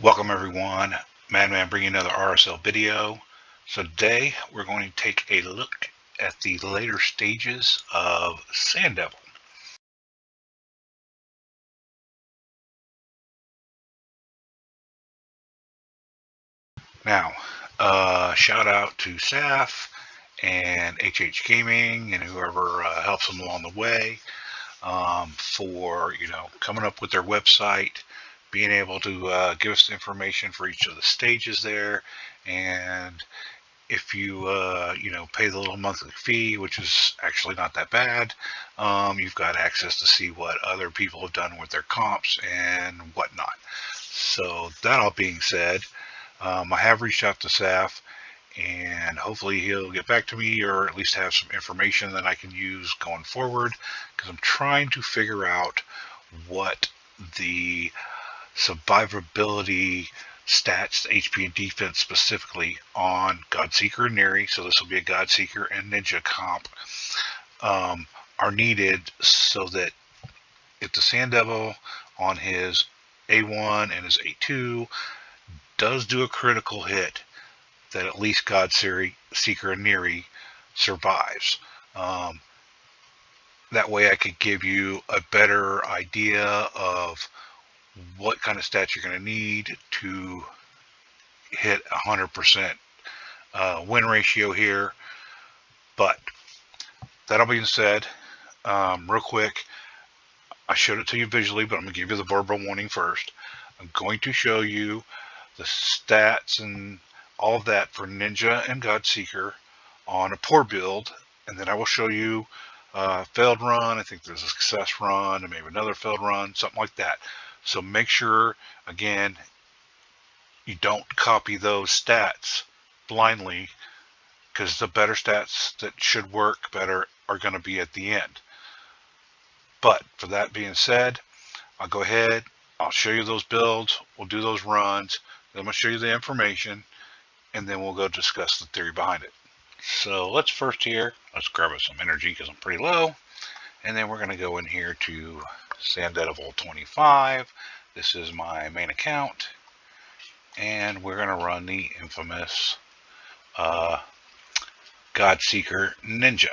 Welcome everyone, Madman bringing another RSL video. So today we're going to take a look at the later stages of Sand Devil. Now, shout out to Saf and HH Gaming and whoever helps them along the way for coming up with their website, being able to give us the information for each of the stages there, and if you pay the little monthly fee, which is actually not that bad, you've got access to see what other people have done with their comps and whatnot. So that all being said, I have reached out to Saf, and hopefully he'll get back to me or at least have some information that I can use going forward, because I'm trying to figure out what the survivability stats, HP and defense specifically on Godseeker and Neri, so this will be a Godseeker and Ninja comp, are needed so that if the Sand Devil on his A1 and his A2 does do a critical hit, that at least Godseeker and Neri survives. That way I could give you a better idea of what kind of stats you're going to need to hit 100% win ratio here. But that all being said, real quick, I showed it to you visually, but I'm going to give you the verbal warning first. I'm going to show you the stats and all of that for Ninja and Godseeker on a poor build, and then I will show you a failed run. I think there's a success run and maybe another failed run, something like that. So make sure, again, you don't copy those stats blindly, because the better stats that should work better are going to be at the end. But for that being said, I'll go ahead, I'll show you those builds, we'll do those runs, then I'm going to show you the information, and then we'll go discuss the theory behind it. So let's grab us some energy because I'm pretty low, and then we're going to go in here to Sand Devil 25. This is my main account, and we're going to run the infamous Godseeker Ninja.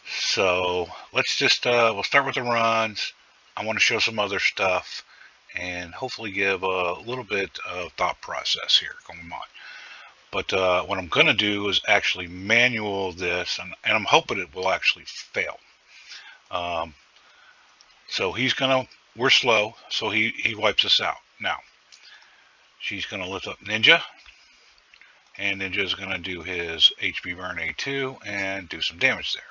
So let's just we'll start with the runs. I want to show some other stuff and hopefully give a little bit of thought process here going on. But what I'm going to do is actually manual this, and I'm hoping it will actually fail. So we're slow, so he wipes us out. Now, she's going to lift up Ninja, and Ninja's going to do his HP burn A2 and do some damage there.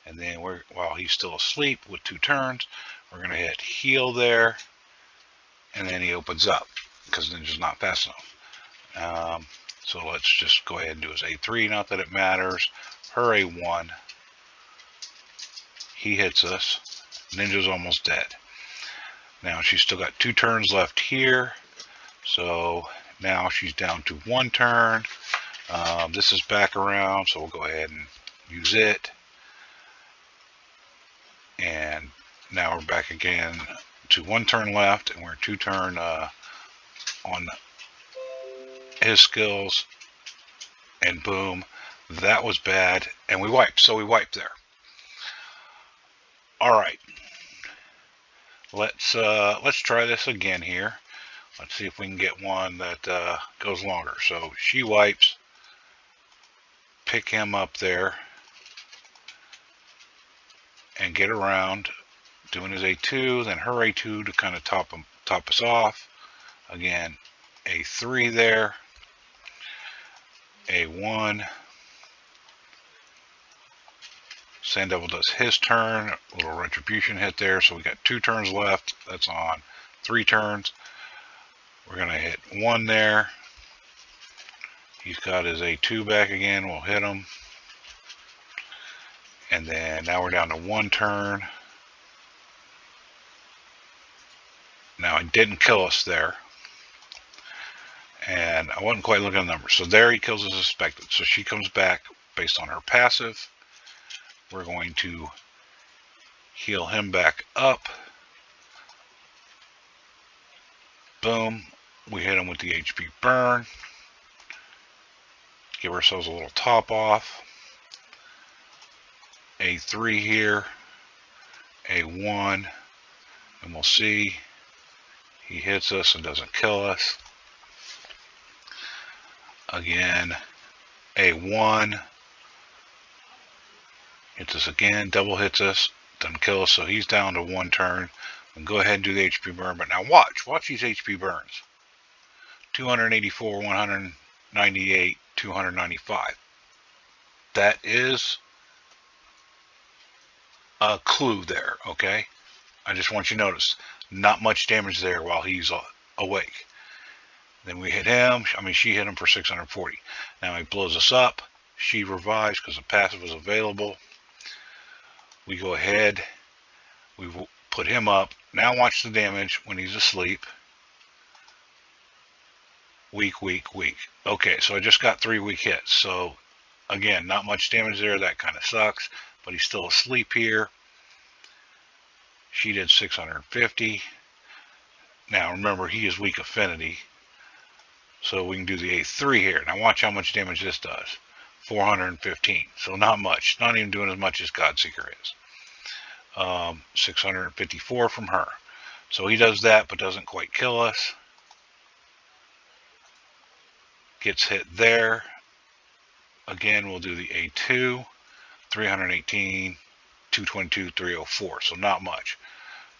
And then while he's still asleep with 2 turns, we're going to hit heal there, and then he opens up because Ninja's not fast enough. So let's just go ahead and do his A3, not that it matters. Her A1, he hits us. Ninja's almost dead. Now she's still got 2 turns left here, so now she's down to 1 turn. This is back around, so we'll go ahead and use it. And now we're back again to 1 turn left, and we're 2 turn on his skills, and boom, that was bad, and we wiped. So we wiped there. All right, let's try this again here. Let's see if we can get one that goes longer. So she wipes, pick him up there, and get around, doing his A2, then her A2 to kind of top us off. Again, A3 there, A1. Sand Devil does his turn, a little retribution hit there, so we got 2 turns left. That's on 3 turns. We're going to hit 1 there. He's got his A2 back again. We'll hit him. And then now we're down to 1 turn. Now it didn't kill us there. And I wasn't quite looking at the numbers. So there he kills as suspected. So she comes back based on her passive. We're going to heal him back up. Boom. We hit him with the HP burn. Give ourselves a little top off. A3 here. A1. And we'll see. He hits us and doesn't kill us. Again, A1. Hits us again. Double hits us. Doesn't kill us. So he's down to 1 turn. And go ahead and do the HP burn. But now watch. Watch these HP burns. 284, 198, 295. That is a clue there, okay? I just want you to notice, not much damage there while he's awake. Then we hit him. I mean, she hit him for 640. Now he blows us up. She revives because the passive was available. We go ahead. We put him up. Now watch the damage when he's asleep. Weak, weak, weak. Okay, so I just got 3 weak hits. So, again, not much damage there. That kind of sucks. But he's still asleep here. She did 650. Now, remember, he is weak affinity. So we can do the A3 here. Now watch how much damage this does. 415. So not much. Not even doing as much as Godseeker is. 654 from her. So he does that, but doesn't quite kill us. Gets hit there. Again, we'll do the A2. 318, 222, 304. So not much.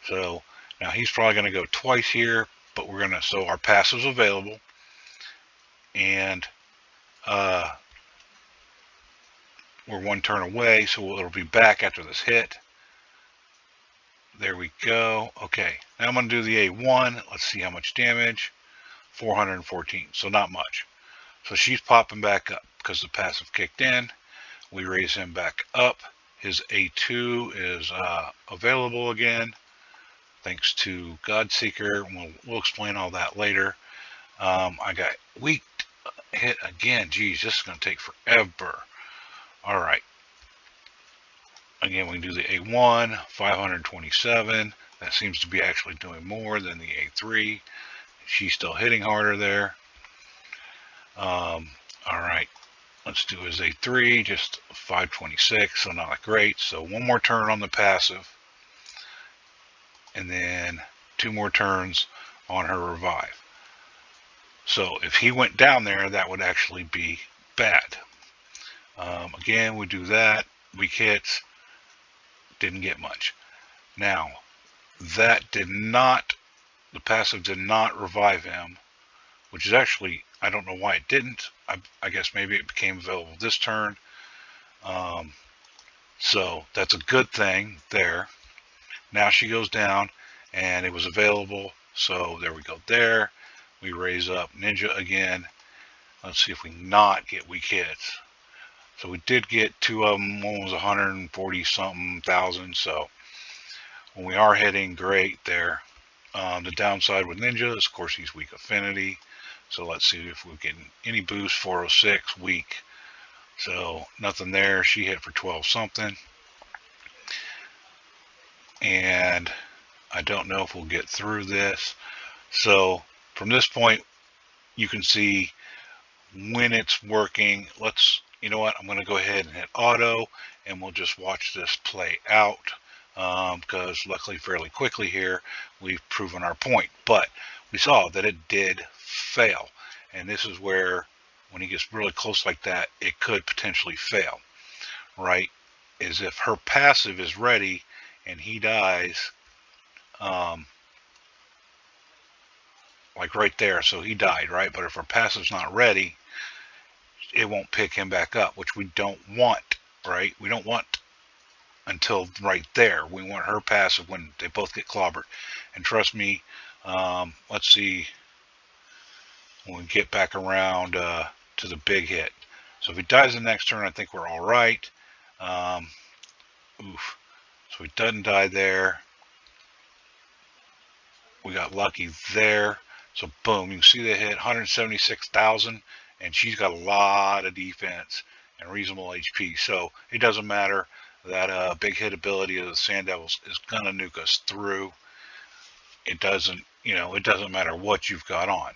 So now he's probably going to go twice here, but we're going to, so our passive's available. And we're 1 turn away, so it'll be back after this hit. There we go. Okay, now I'm going to do the A1. Let's see how much damage. 414, so not much. So she's popping back up because the passive kicked in. We raise him back up. His A2 is available again, thanks to Godseeker. We'll explain all that later. I got weak hit again. Geez, this is going to take forever. All right. Again, we can do the A1, 527. That seems to be actually doing more than the A3. She's still hitting harder there. All right. Let's do his A3, just 526, so not great. So 1 more turn on the passive. And then 2 more turns on her revive. So if he went down there, that would actually be bad. Again, we do that. Weak hits. Didn't get much. Now, that did not, the passive did not revive him, which is actually, I don't know why it didn't. I guess maybe it became available this turn. So that's a good thing there. Now she goes down, and it was available. So there we go there. We raise up Ninja again. Let's see if we not get weak hits. So we did get 2 of them. One was 140 something thousand. So when we are hitting, great there. The downside with Ninja is, of course, he's weak affinity. So let's see if we get any boost. 406, weak. So nothing there. She hit for 12 something. And I don't know if we'll get through this. So from this point, you can see when it's working. You know what? I'm going to go ahead and hit auto, and we'll just watch this play out. Because luckily, fairly quickly here, we've proven our point. But we saw that it did fail. And this is where, when he gets really close like that, it could potentially fail. Right? Is if her passive is ready and he dies, like right there, so he died, right? But if her passive's not ready, it won't pick him back up, which we don't want, right? We don't want until right there. We want her passive when they both get clobbered. And trust me, let's see when we get back around to the big hit. So if he dies the next turn, I think we're all right. Oof. So he doesn't die there. We got lucky there. So boom, you can see the hit, 176,000, and she's got a lot of defense and reasonable HP. So it doesn't matter. That big hit ability of the Sand Devils is gonna nuke us through. It doesn't it doesn't matter what you've got on.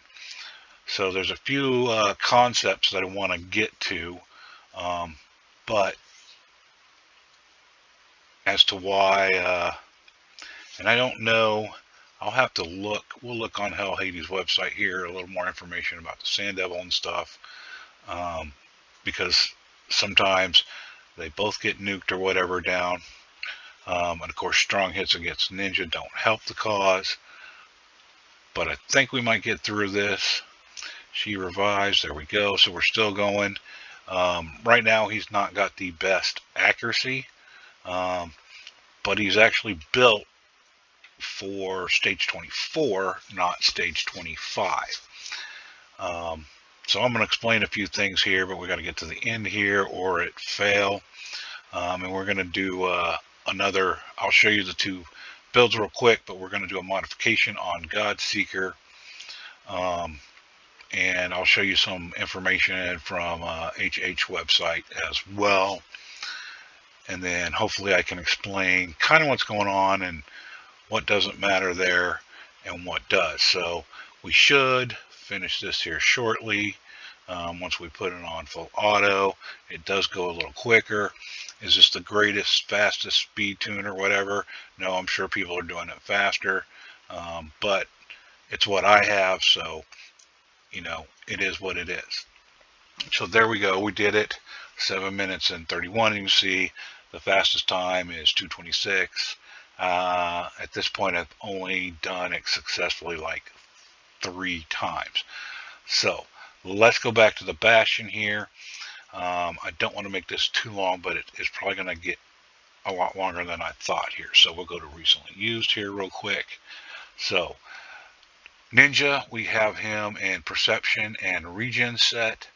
So there's a few concepts that I want to get to, but as to why, and I don't know, I'll have to look. We'll look on Hell Hades' website here, a little more information about the Sand Devil and stuff, because sometimes they both get nuked or whatever down. And of course, strong hits against Ninja don't help the cause. But I think we might get through this. She revives. There we go. So we're still going. Right now, he's not got the best accuracy, but he's actually built for stage 24, not stage 25. So I'm going to explain a few things here, but we got to get to the end here or it fail. And we're going to do another, I'll show you the two builds real quick, but we're going to do a modification on Godseeker. And I'll show you some information from HH website as well. And then hopefully I can explain kind of what's going on and what doesn't matter there and what does. So we should finish this here shortly. Once we put it on full auto, it does go a little quicker. Is this the greatest, fastest speed tune or whatever? No, I'm sure people are doing it faster, but it's what I have, so it is what it is. So there we go. We did it. 7 minutes and 31. You can see the fastest time is 2:26. At this point, I've only done it successfully like 3 times. So let's go back to the Bastion here. I don't want to make this too long, but it's probably going to get a lot longer than I thought here. So we'll go to recently used here real quick. So Ninja, we have him in perception and regen set.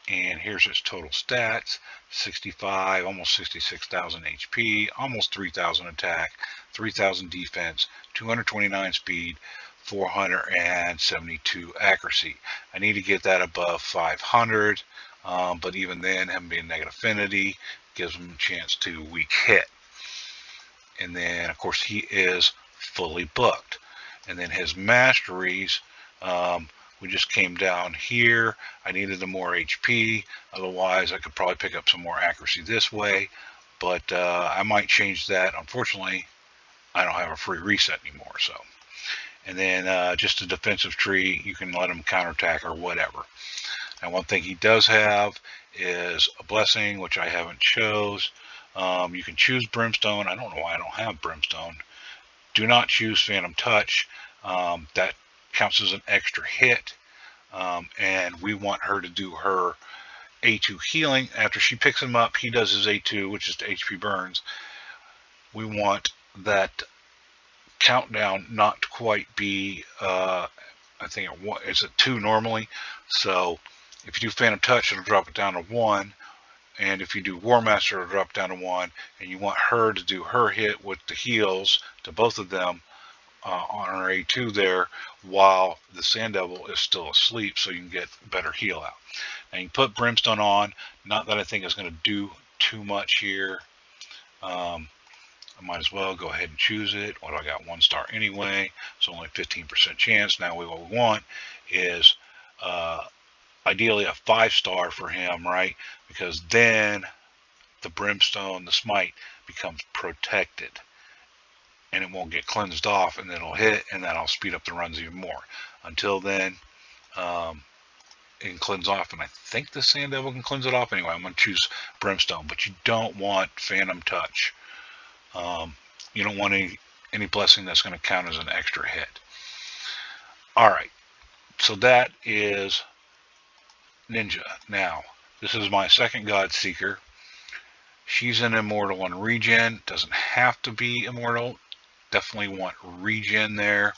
And here's his total stats: 65, almost 66,000 HP, almost 3,000 attack, 3,000 defense, 229 speed, 472 accuracy. I need to get that above 500, but even then, him being negative affinity gives him a chance to weak hit. And then, of course, he is fully booked. And then his masteries, we just came down here. I needed the more HP. Otherwise, I could probably pick up some more accuracy this way. But I might change that. Unfortunately, I don't have a free reset anymore. So, and then just a defensive tree. You can let him counterattack or whatever. And one thing he does have is a blessing, which I haven't chose. You can choose Brimstone. I don't know why I don't have Brimstone. Do not choose Phantom Touch. That counts as an extra hit, and we want her to do her A2 healing. After she picks him up, he does his A2, which is to HP burns. We want that countdown not to quite be, I think it's a 2 normally. So if you do Phantom Touch, it'll drop it down to 1. And if you do War Master, it'll drop down to 1. And you want her to do her hit with the heals to both of them on her A2 there, while the Sand Devil is still asleep, so you can get better heal out. Now you can put Brimstone on. Not that I think it's going to do too much here. I might as well go ahead and choose it. What do I got? 1 star anyway. It's only 15% chance. Now what we want is ideally a 5-star for him, right? Because then the Brimstone, the Smite, becomes protected. And it won't get cleansed off, and then it'll hit, and that'll speed up the runs even more. Until then, it can cleanse off, and I think the Sand Devil can cleanse it off anyway. I'm going to choose Brimstone, but you don't want Phantom Touch. You don't want any blessing that's going to count as an extra hit. All right, so that is Ninja. Now, this is my second Godseeker. She's an immortal on regen. Doesn't have to be immortal. Definitely want regen there.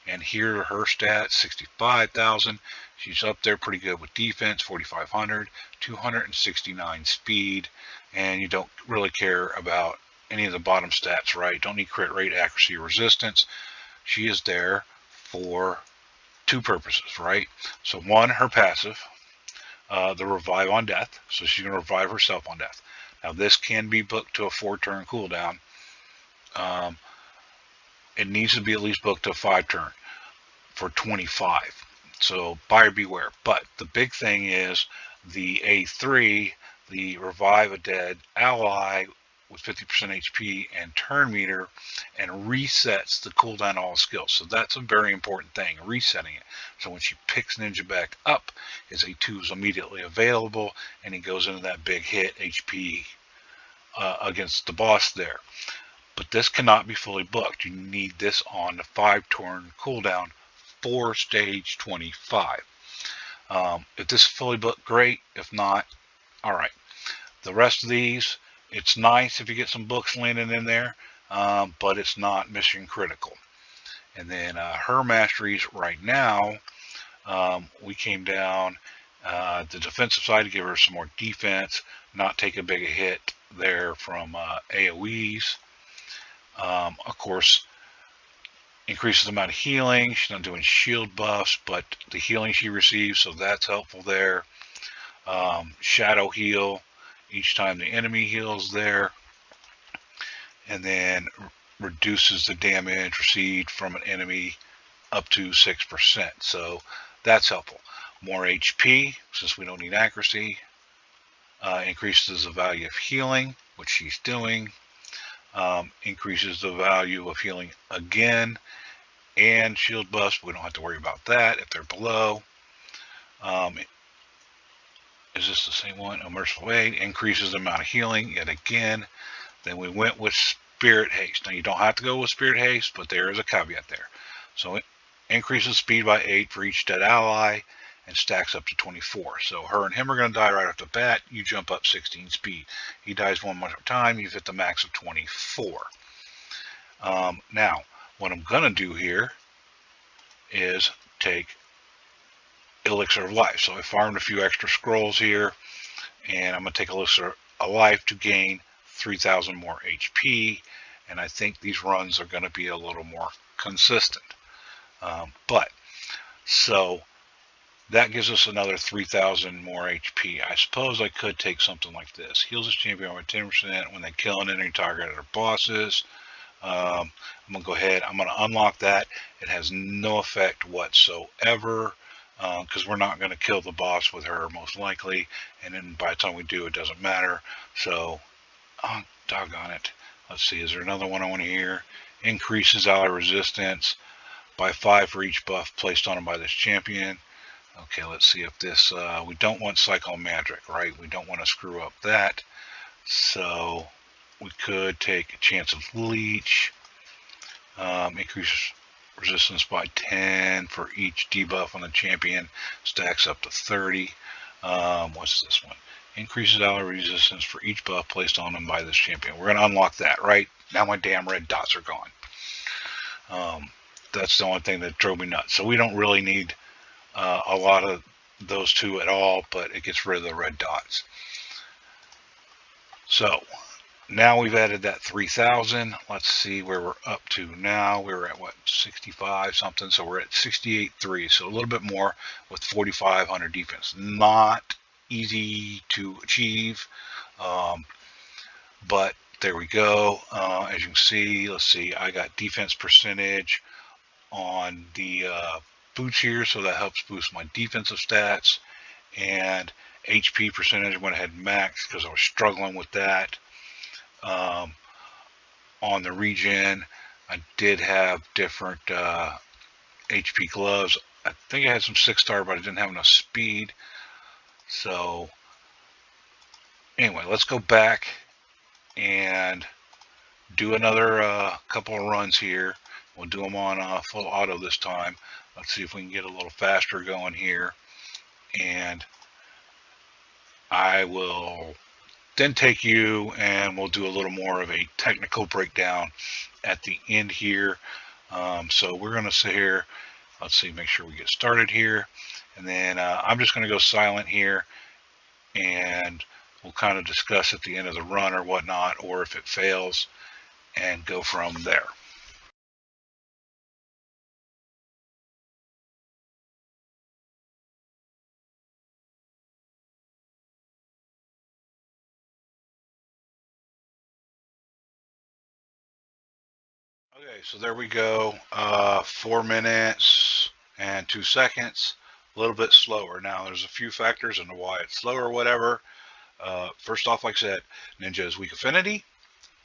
And here are her stats: 65,000. She's up there pretty good with defense, 4,500, 269 speed. And you don't really care about any of the bottom stats, right? Don't need crit rate, accuracy, or resistance. She is there for 2 purposes, right? So 1, her passive, the revive on death. So she's going to revive herself on death. Now this can be booked to a 4-turn cooldown. it needs to be at least booked to 5 turn for 25. So buyer beware. But the big thing is the A3, the revive a dead ally with 50% HP and turn meter, and resets the cooldown all skills. So that's a very important thing, resetting it. So when she picks Ninja back up, his A2 is immediately available, and he goes into that big hit HP against the boss there. But this cannot be fully booked. You need this on the 5-turn cooldown for stage 25. If this is fully booked, great. If not, all right. The rest of these, it's nice if you get some books landing in there, but it's not mission critical. And then her masteries right now, we came down the defensive side to give her some more defense, not take a big hit there from AoEs. Of course, increases the amount of healing. She's not doing shield buffs, but the healing she receives, so that's helpful there. Shadow heal each time the enemy heals there, and then reduces the damage received from an enemy up to 6%. So that's helpful. More HP, since we don't need accuracy. Increases the value of healing, which she's doing. Increases the value of healing again, and shield buffs. We don't have to worry about that if they're below. Is this the same one? A merciful aid increases the amount of healing yet again. Then we went with spirit haste. Now you don't have to go with spirit haste, but there is a caveat there. So it increases speed by 8 for each dead ally and stacks up to 24. So her and him are going to die right off the bat. You jump up 16 speed. He dies one more time. You've hit the max of 24. Now, what I'm going to do here is take Elixir of Life. So I farmed a few extra scrolls here, and I'm going to take Elixir of Life to gain 3,000 more HP, and I think these runs are going to be a little more consistent. So that gives us another 3,000 more HP. I suppose I could take something like this. Heals his champion by 10% when they kill an enemy target or bosses. I'm going to go ahead. I'm going to unlock that. It has no effect whatsoever, because we're not going to kill the boss with her most likely, and then by the time we do, it doesn't matter. So, oh, doggone it. Let's see, is there another one I want to hear? Increases ally resistance by 5 for each buff placed on him by this champion. Okay, let's see if this, we don't want Psychomantric, right? We don't want to screw up that. So we could take a chance of leech. Increases resistance by 10 for each debuff on the champion. Stacks up to 30. What's this one? Increases ally resistance for each buff placed on them by this champion. We're going to unlock that, right? Now my damn red dots are gone. That's the only thing that drove me nuts. So we don't really need a lot of those two at all, but it gets rid of the red dots. So now we've added that 3,000. Let's see where we're up to now. We're at what, 65 something, so we're at 68.3, so a little bit more with 4,500 defense. Not easy to achieve, but there we go. As you can see, let's see, I got defense percentage on the boots here, so that helps boost my defensive stats, and HP percentage went ahead and maxed because I was struggling with that. On the regen, I did have different HP gloves. I think I had some 6-star, but I didn't have enough speed. So anyway, let's go back and do another couple of runs here. We'll do them on full auto this time. Let's see if we can get a little faster going here, and I will then take you and we'll do a little more of a technical breakdown at the end here. So we're going to sit here. Let's see, make sure we get started here, and then I'm just going to go silent here, and we'll kind of discuss at the end of the run or whatnot, or if it fails, and go from there. Okay, so there we go. 4 minutes and 2 seconds. A little bit slower. Now, there's a few factors into why it's slow or whatever. First off, like I said, Ninja is weak affinity.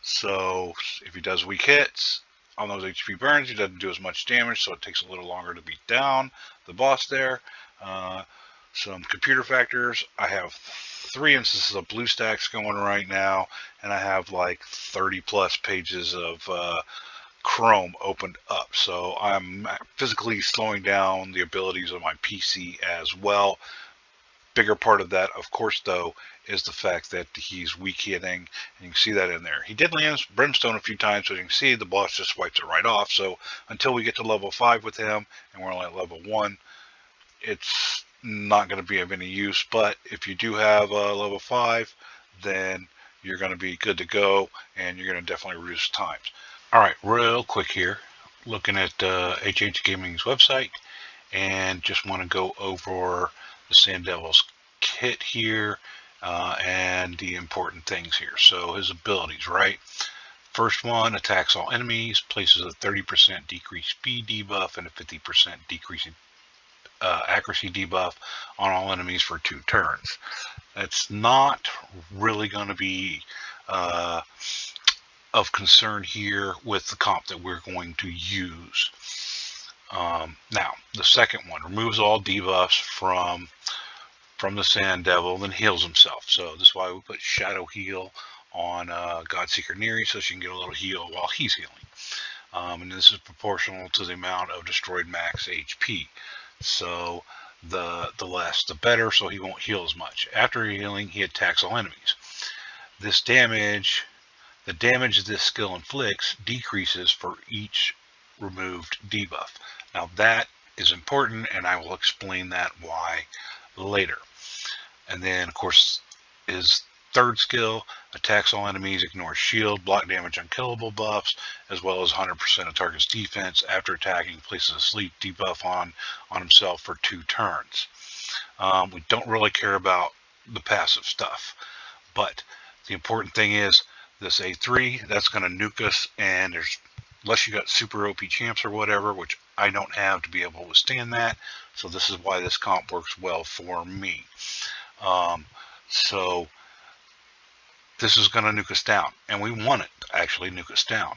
So if he does weak hits on those HP burns, he doesn't do as much damage, so it takes a little longer to beat down the boss there. Uh, some computer factors. I have 3 instances of BlueStacks going right now, and I have like 30 plus pages of Chrome opened up. So I'm physically slowing down the abilities of my PC as well. Bigger part of that, of course, though, is the fact that he's weak hitting, and you can see that in there. He did land Brimstone a few times, but you can see the boss just wipes it right off. So until we get to level 5 with him, and we're only at level 1, it's not going to be of any use. But if you do have level 5, then you're going to be good to go, and you're going to definitely reduce times. All right, real quick here, looking at HH Gaming's website, and just want to go over the Sand Devil's kit here and the important things here. So his abilities, right? First one, attacks all enemies, places a 30% decreased speed debuff and a 50% decrease in accuracy debuff on all enemies for 2 turns. That's not really going to be of concern here with the comp that we're going to use. Now, the second one removes all debuffs from the Sand Devil, then heals himself. So this is why we put Shadow Heal on Godseeker Neri, so she can get a little heal while he's healing. And this is proportional to the amount of destroyed max HP. So the less the better, so he won't heal as much. After healing, he attacks all enemies. This damage, the damage this skill inflicts, decreases for each removed debuff. Now that is important, and I will explain that why later. And then, of course, his third skill, attacks all enemies, ignores shield, block damage, unkillable buffs, as well as 100% of target's defense. After attacking, places a sleep debuff on himself for 2 turns. We don't really care about the passive stuff, but the important thing is this A3, that's going to nuke us, and there's, unless you got super OP champs or whatever, which I don't have to be able to withstand that, so this is why this comp works well for me. So this is going to nuke us down, and we want it to actually nuke us down.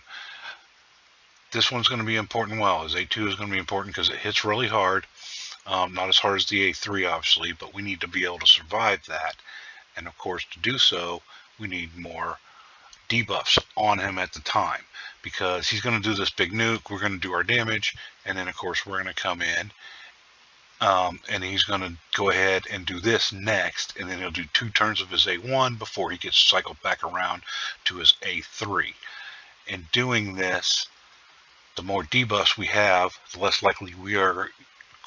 This one's going to be important well. As A2 is going to be important because it hits really hard. Not as hard as the A3, obviously, but we need to be able to survive that. And of course, to do so, we need more debuffs on him at the time, because he's going to do this big nuke. We're going to do our damage, and then of course we're going to come in, and he's going to go ahead and do this next, and then he'll do 2 turns of his A1 before he gets cycled back around to his A3. In doing this, the more debuffs we have, the less likely we are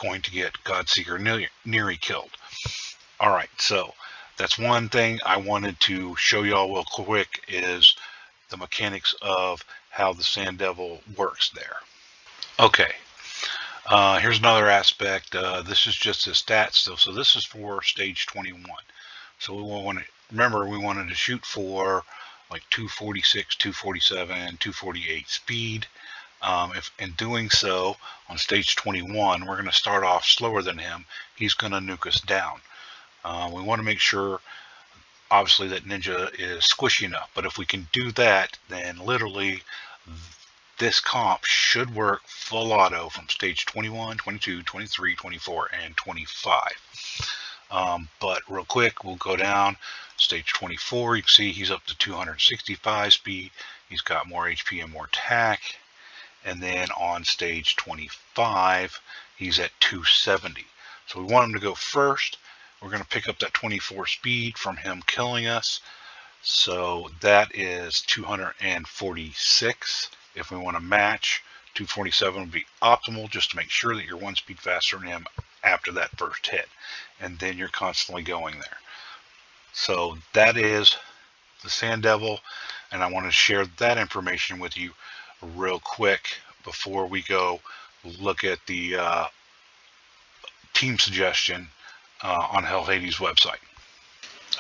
going to get Godseeker Neri killed. All right, so that's one thing I wanted to show y'all real quick, is the mechanics of how the Sand Devil works there. Okay, here's another aspect. This is just his stats still. So this is for stage 21. So we want to remember, we wanted to shoot for like 246, 247, 248 speed. If in doing so on stage 21, we're going to start off slower than him. He's going to nuke us down. We want to make sure, obviously, that Ninja is squishy enough. But if we can do that, then literally this comp should work full auto from stage 21, 22, 23, 24, and 25. But real quick, we'll go down. Stage 24, you can see he's up to 265 speed. He's got more HP and more attack. And then on stage 25, he's at 270. So we want him to go first. We're going to pick up that 24 speed from him killing us. So that is 246. If we want to match, 247 would be optimal, just to make sure that you're 1 speed faster than him after that first hit. And then you're constantly going there. So that is the Sand Devil, and I want to share that information with you real quick before we go look at the team suggestion on Hell Hades website.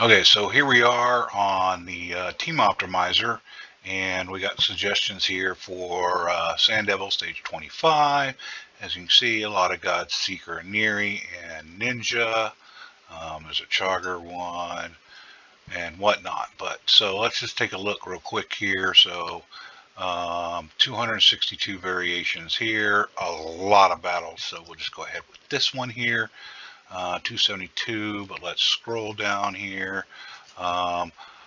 Okay, so here we are on the team optimizer, And we got suggestions here for Sand Devil Stage 25. As you can see, a lot of Godseeker and Neri and Ninja. There's a Chogger one and whatnot. But so let's just take a look real quick here. So 262 variations here, a lot of battles. So we'll just go ahead with this one here, 272. But let's scroll down here.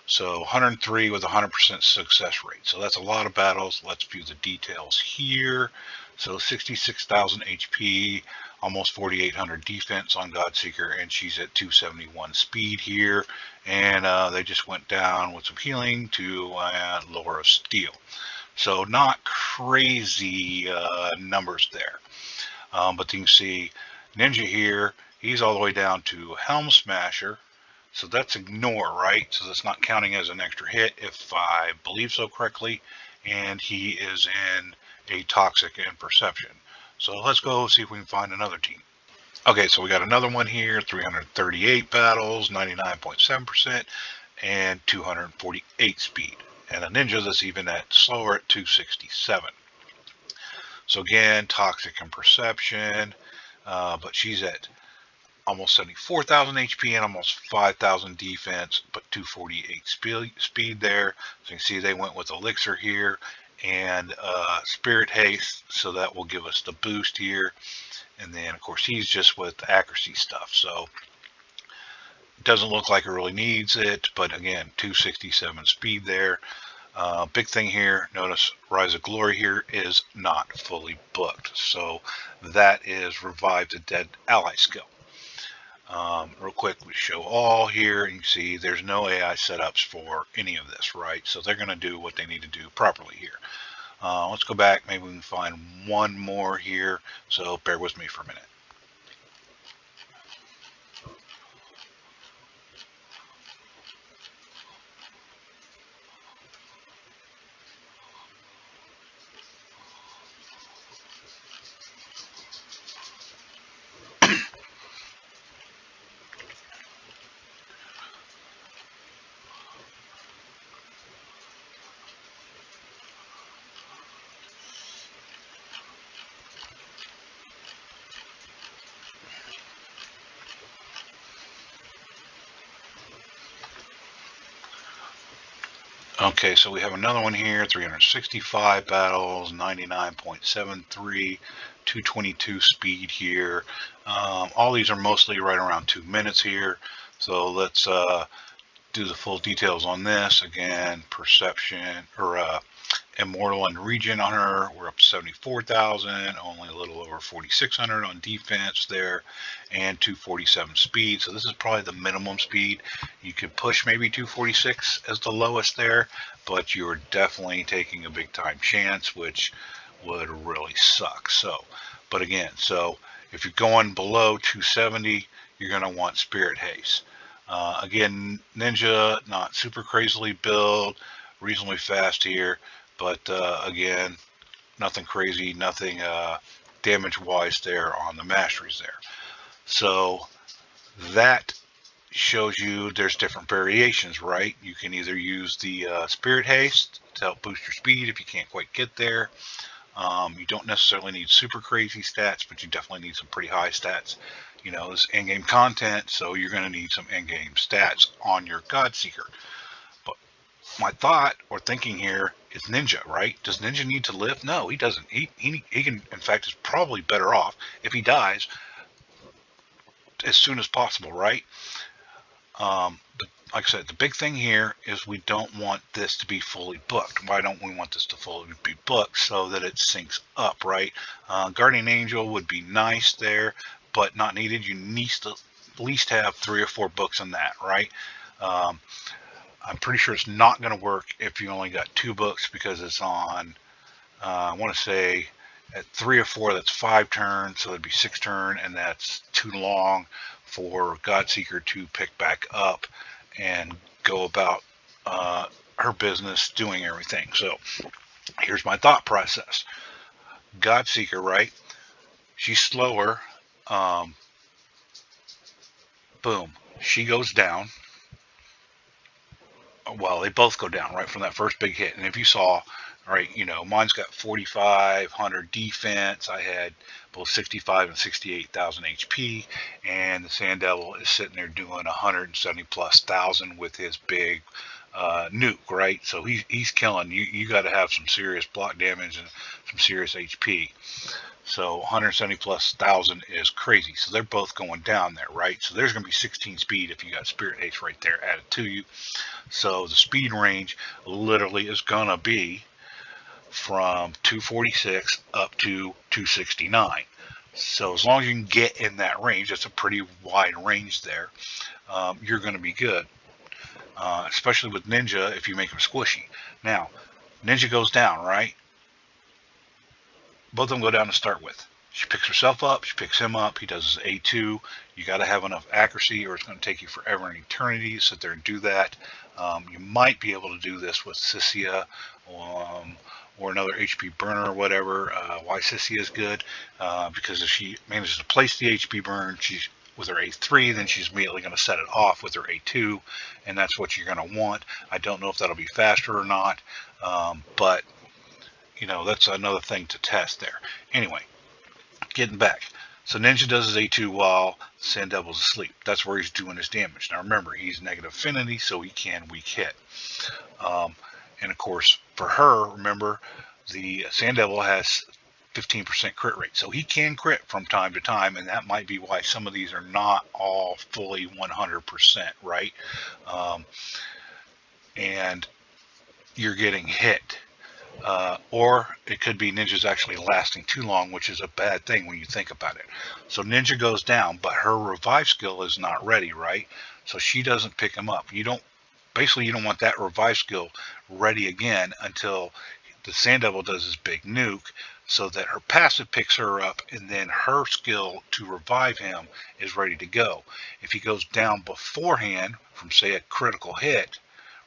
So 103 with 100% success rate. So that's a lot of battles. Let's view the details here. So 66,000 HP, almost 4,800 defense on Godseeker, and she's at 271 speed here. And they just went down with some healing to Laura Steel. So not crazy numbers there. But you can see Ninja here, he's all the way down to Helm Smasher. So that's ignore, right? So that's not counting as an extra hit, if I believe so correctly. And he is in a Toxic and Perception. So let's go see if we can find another team. Okay, so we got another one here, 338 battles, 99.7%, and 248 speed. And a Ninja that's even at slower at 267. So again, Toxic and Perception, but she's at almost 74,000 HP and almost 5,000 defense, but 248 speed there. So you can see they went with Elixir here and Spirit Haste, so that will give us the boost here. And then, of course, he's just with accuracy stuff, so it doesn't look like it really needs it, but again, 267 speed there. Big thing here, notice Rise of Glory here is not fully booked, so that is Revive the Dead Ally skill. Real quick, we show all here, and you see there's no AI setups for any of this, right? So they're going to do what they need to do properly here. Let's go back, maybe we can find one more here, so bear with me for a minute. Okay, so we have another one here, 365 battles, 99.73, 222 speed here. All these are mostly right around 2 minutes here. So let's do the full details on this. Again, Perception, or Immortal and Regen on her, we're up to 74,000, only a little over 4,600 on defense there, and 247 speed. So this is probably the minimum speed. You could push maybe 246 as the lowest there, but you're definitely taking a big time chance, which would really suck. So, but again, so if you're going below 270, you're going to want Spirit Haste. Again, Ninja, not super crazily build, reasonably fast here. But again, nothing crazy, nothing damage wise there on the masteries there. So that shows you there's different variations, right? You can either use the Spirit Haste to help boost your speed if you can't quite get there. You don't necessarily need super crazy stats, but you definitely need some pretty high stats. You know, this in-game content, so you're going to need some in-game stats on your Godseeker. But my thought or thinking here is Ninja, right? Does Ninja need to live? No, he doesn't. He can, in fact, is probably better off if he dies as soon as possible, right? Like I said, the big thing here is we don't want this to be fully booked. Why don't we want this to fully be booked? So that it syncs up, right? Guardian Angel would be nice there, but not needed. You need to at least have 3 or 4 books on that, right? I'm pretty sure it's not going to work if you only got 2 books, because it's on, I want to say, at 3 or 4, that's 5 turns, so it'd be 6 turn, and that's too long for Godseeker to pick back up and go about her business doing everything. So here's my thought process. Godseeker, right? She's slower. Boom. She goes down. well, they both go down right from that first big hit. And if you saw, right, mine's got 4,500 defense. I had both 65 and 68,000 HP, and the Sand Devil is sitting there doing 170 plus thousand with his big nuke, right? So he's killing. You got to have some serious block damage and some serious HP. So 170 plus thousand is crazy. So they're both going down there, right? So there's going to be 16 speed if you got Spirit Haste right there added to you. So the speed range literally is going to be from 246 up to 269. So as long as you can get in that range, that's a pretty wide range there, you're going to be good. Especially with Ninja if you make him squishy. Now, Ninja goes down, right? Both of them go down to start with. She picks herself up, she picks him up, he does his A2. You got to have enough accuracy or it's going to take you forever and eternity to sit there and do that. You might be able to do this with Sissia or another HP burner or whatever. Why Sissia is good, because if she manages to place the HP burn, she's with her A3, then she's immediately going to set it off with her A2, and that's what you're going to want. I don't know if that'll be faster or not, but that's another thing to test there. Anyway, getting back. So Ninja does his A2 while Sand Devil's asleep. That's where he's doing his damage. Now remember, he's negative affinity, so he can weak hit. And of course, for her, remember, the Sand Devil has 15% crit rate. So he can crit from time to time, and that might be why some of these are not all fully 100%, right? And you're getting hit. Or it could be Ninja's actually lasting too long, which is a bad thing when you think about it. So Ninja goes down, but her revive skill is not ready, right? So she doesn't pick him up. You don't want that revive skill ready again until the Sand Devil does his big nuke, so that her passive picks her up, and then her skill to revive him is ready to go. If he goes down beforehand from, say, a critical hit,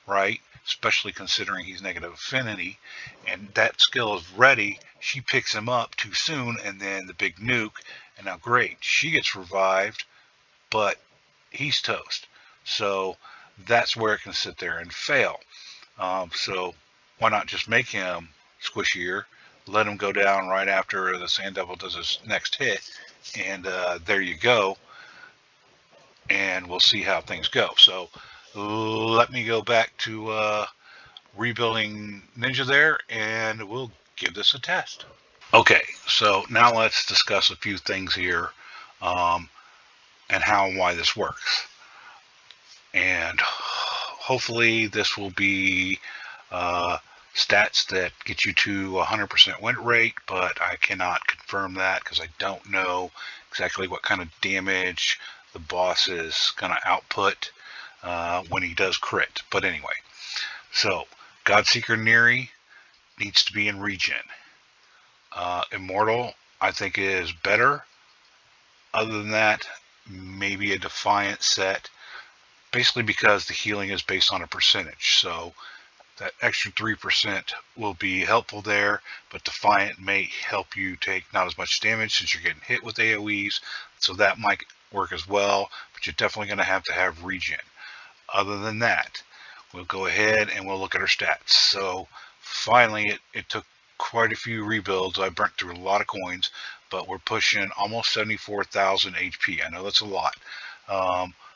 right, especially considering he's negative affinity, and that skill is ready, she picks him up too soon, and then the big nuke, and now great, she gets revived, but he's toast. So that's where it can sit there and fail. So why not just make him squishier, let him go down right after the Sand Devil does his next hit, and there you go, and we'll see how things go. So let me go back to rebuilding Ninja there, and we'll give this a test. Okay, so now let's discuss a few things here, and how and why this works. And hopefully this will be stats that get you to 100% win rate, but I cannot confirm that because I don't know exactly what kind of damage the boss is going to output when he does crit. But anyway, so Godseeker Neri needs to be in regen. Immortal, I think, is better. Other than that, maybe a Defiant set, basically because the healing is based on a percentage. So that extra 3% will be helpful there, but Defiant may help you take not as much damage since you're getting hit with AoEs, so that might work as well, but you're definitely going to have regen. Other than that, we'll go ahead and we'll look at our stats. So finally, it took quite a few rebuilds. I burnt through a lot of coins, but we're pushing almost 74,000 HP. I know that's a lot.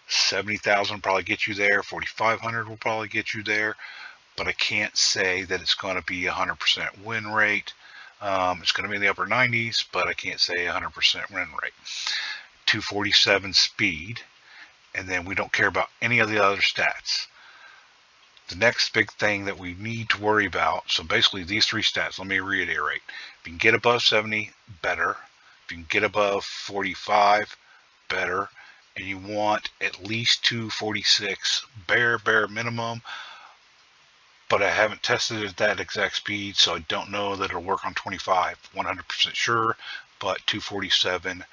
70,000 will probably get you there. 4,500 will probably get you there, but I can't say that it's going to be 100% win rate. It's going to be in the upper 90s, but I can't say 100% win rate. 247 speed, and then we don't care about any of the other stats. The next big thing that we need to worry about, so basically these three stats, let me reiterate. If you can get above 70, better. If you can get above 45, better. And you want at least 246 bare minimum, but I haven't tested it at that exact speed, so I don't know that it'll work on 25, 100% sure, but 247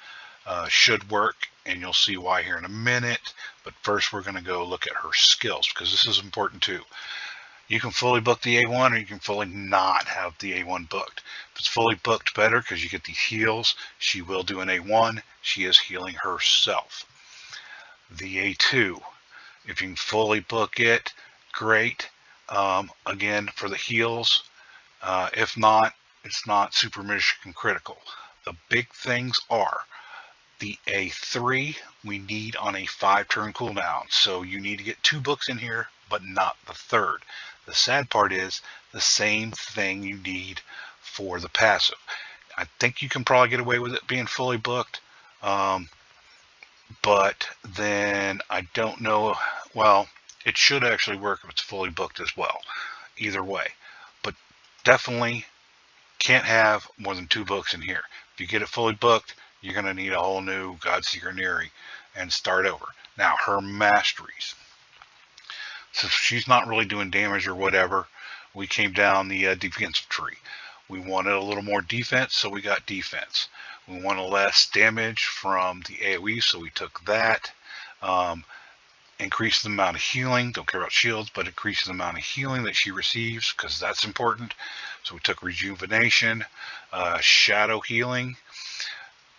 should work, and you'll see why here in a minute. But first we're going to go look at her skills, because this is important too. You can fully book the A1, or you can fully not have the A1 booked. If it's fully booked, better, because you get these heals. She will do an A1. She is healing herself. The A2, if you can fully book it, great. Again, for the heals, if not, it's not super mission critical. The big things are the A3 we need on a 5-turn cooldown. So you need to get 2 books in here, but not the third. The sad part is the same thing you need for the passive. I think you can probably get away with it being fully booked, but then I don't know. Well, it should actually work if it's fully booked as well. Either way, but definitely can't have more than 2 books in here. If you get it fully booked, you're going to need a whole new Godseeker Neri and start over. Now, her masteries. So she's not really doing damage or whatever. We came down the defensive tree. We wanted a little more defense, so we got defense. We wanted less damage from the AoE, so we took that. Increase the amount of healing. Don't care about shields, but increase the amount of healing that she receives, because that's important. So we took rejuvenation, shadow healing.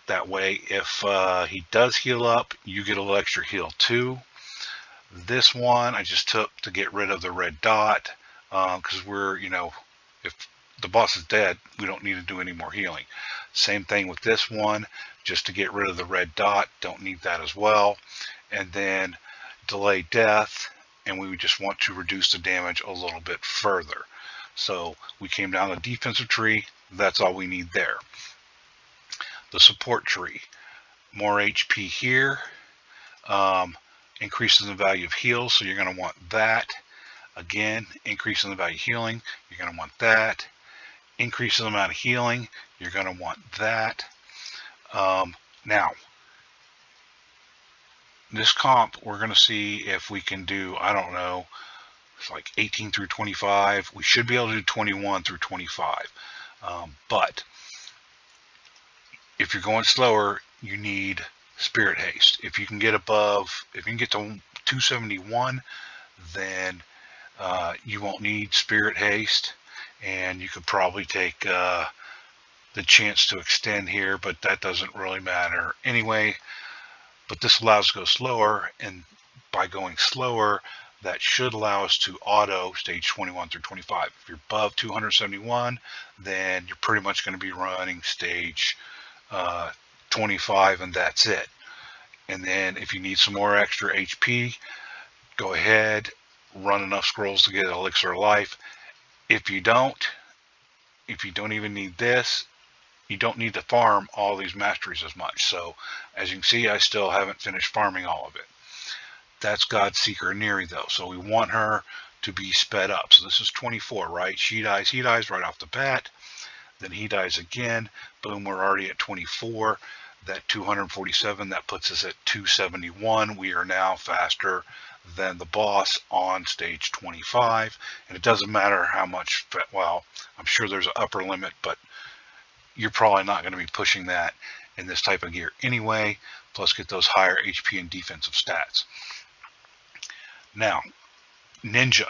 That way, if he does heal up, you get a little extra heal too. This one I just took to get rid of the red dot, because we're, if the boss is dead, we don't need to do any more healing. Same thing with this one, just to get rid of the red dot, don't need that as well. And then delay death, and we just want to reduce the damage a little bit further. So we came down the defensive tree, that's all we need there. The support tree, more HP here, increases the value of heals, so you're going to want that. Again, increasing the value of healing, you're going to want that. Increasing the amount of healing, you're going to want that. Now, this comp, we're going to see if we can do, I don't know, it's like 18 through 25. We should be able to do 21 through 25. But if you're going slower, you need Spirit Haste. If you can get above, if you can get to 271, then you won't need Spirit Haste, and you could probably take the chance to extend here, but that doesn't really matter anyway. But this allows us to go slower, and by going slower, that should allow us to auto stage 21 through 25. If you're above 271, then you're pretty much going to be running stage 25, and that's it. And then if you need some more extra HP, go ahead, run enough scrolls to get Elixir of Life. If you don't even need this, you don't need to farm all these masteries as much. So as you can see, I still haven't finished farming all of it. That's Godseeker Neri though, so we want her to be sped up. So this is 24, right? She dies, he dies right off the bat. Then he dies again. Boom, we're already at 24. That 247, that puts us at 271. We are now faster than the boss on stage 25. And it doesn't matter how much, well, I'm sure there's an upper limit, but you're probably not going to be pushing that in this type of gear anyway. Plus get those higher HP and defensive stats. Now, Ninja.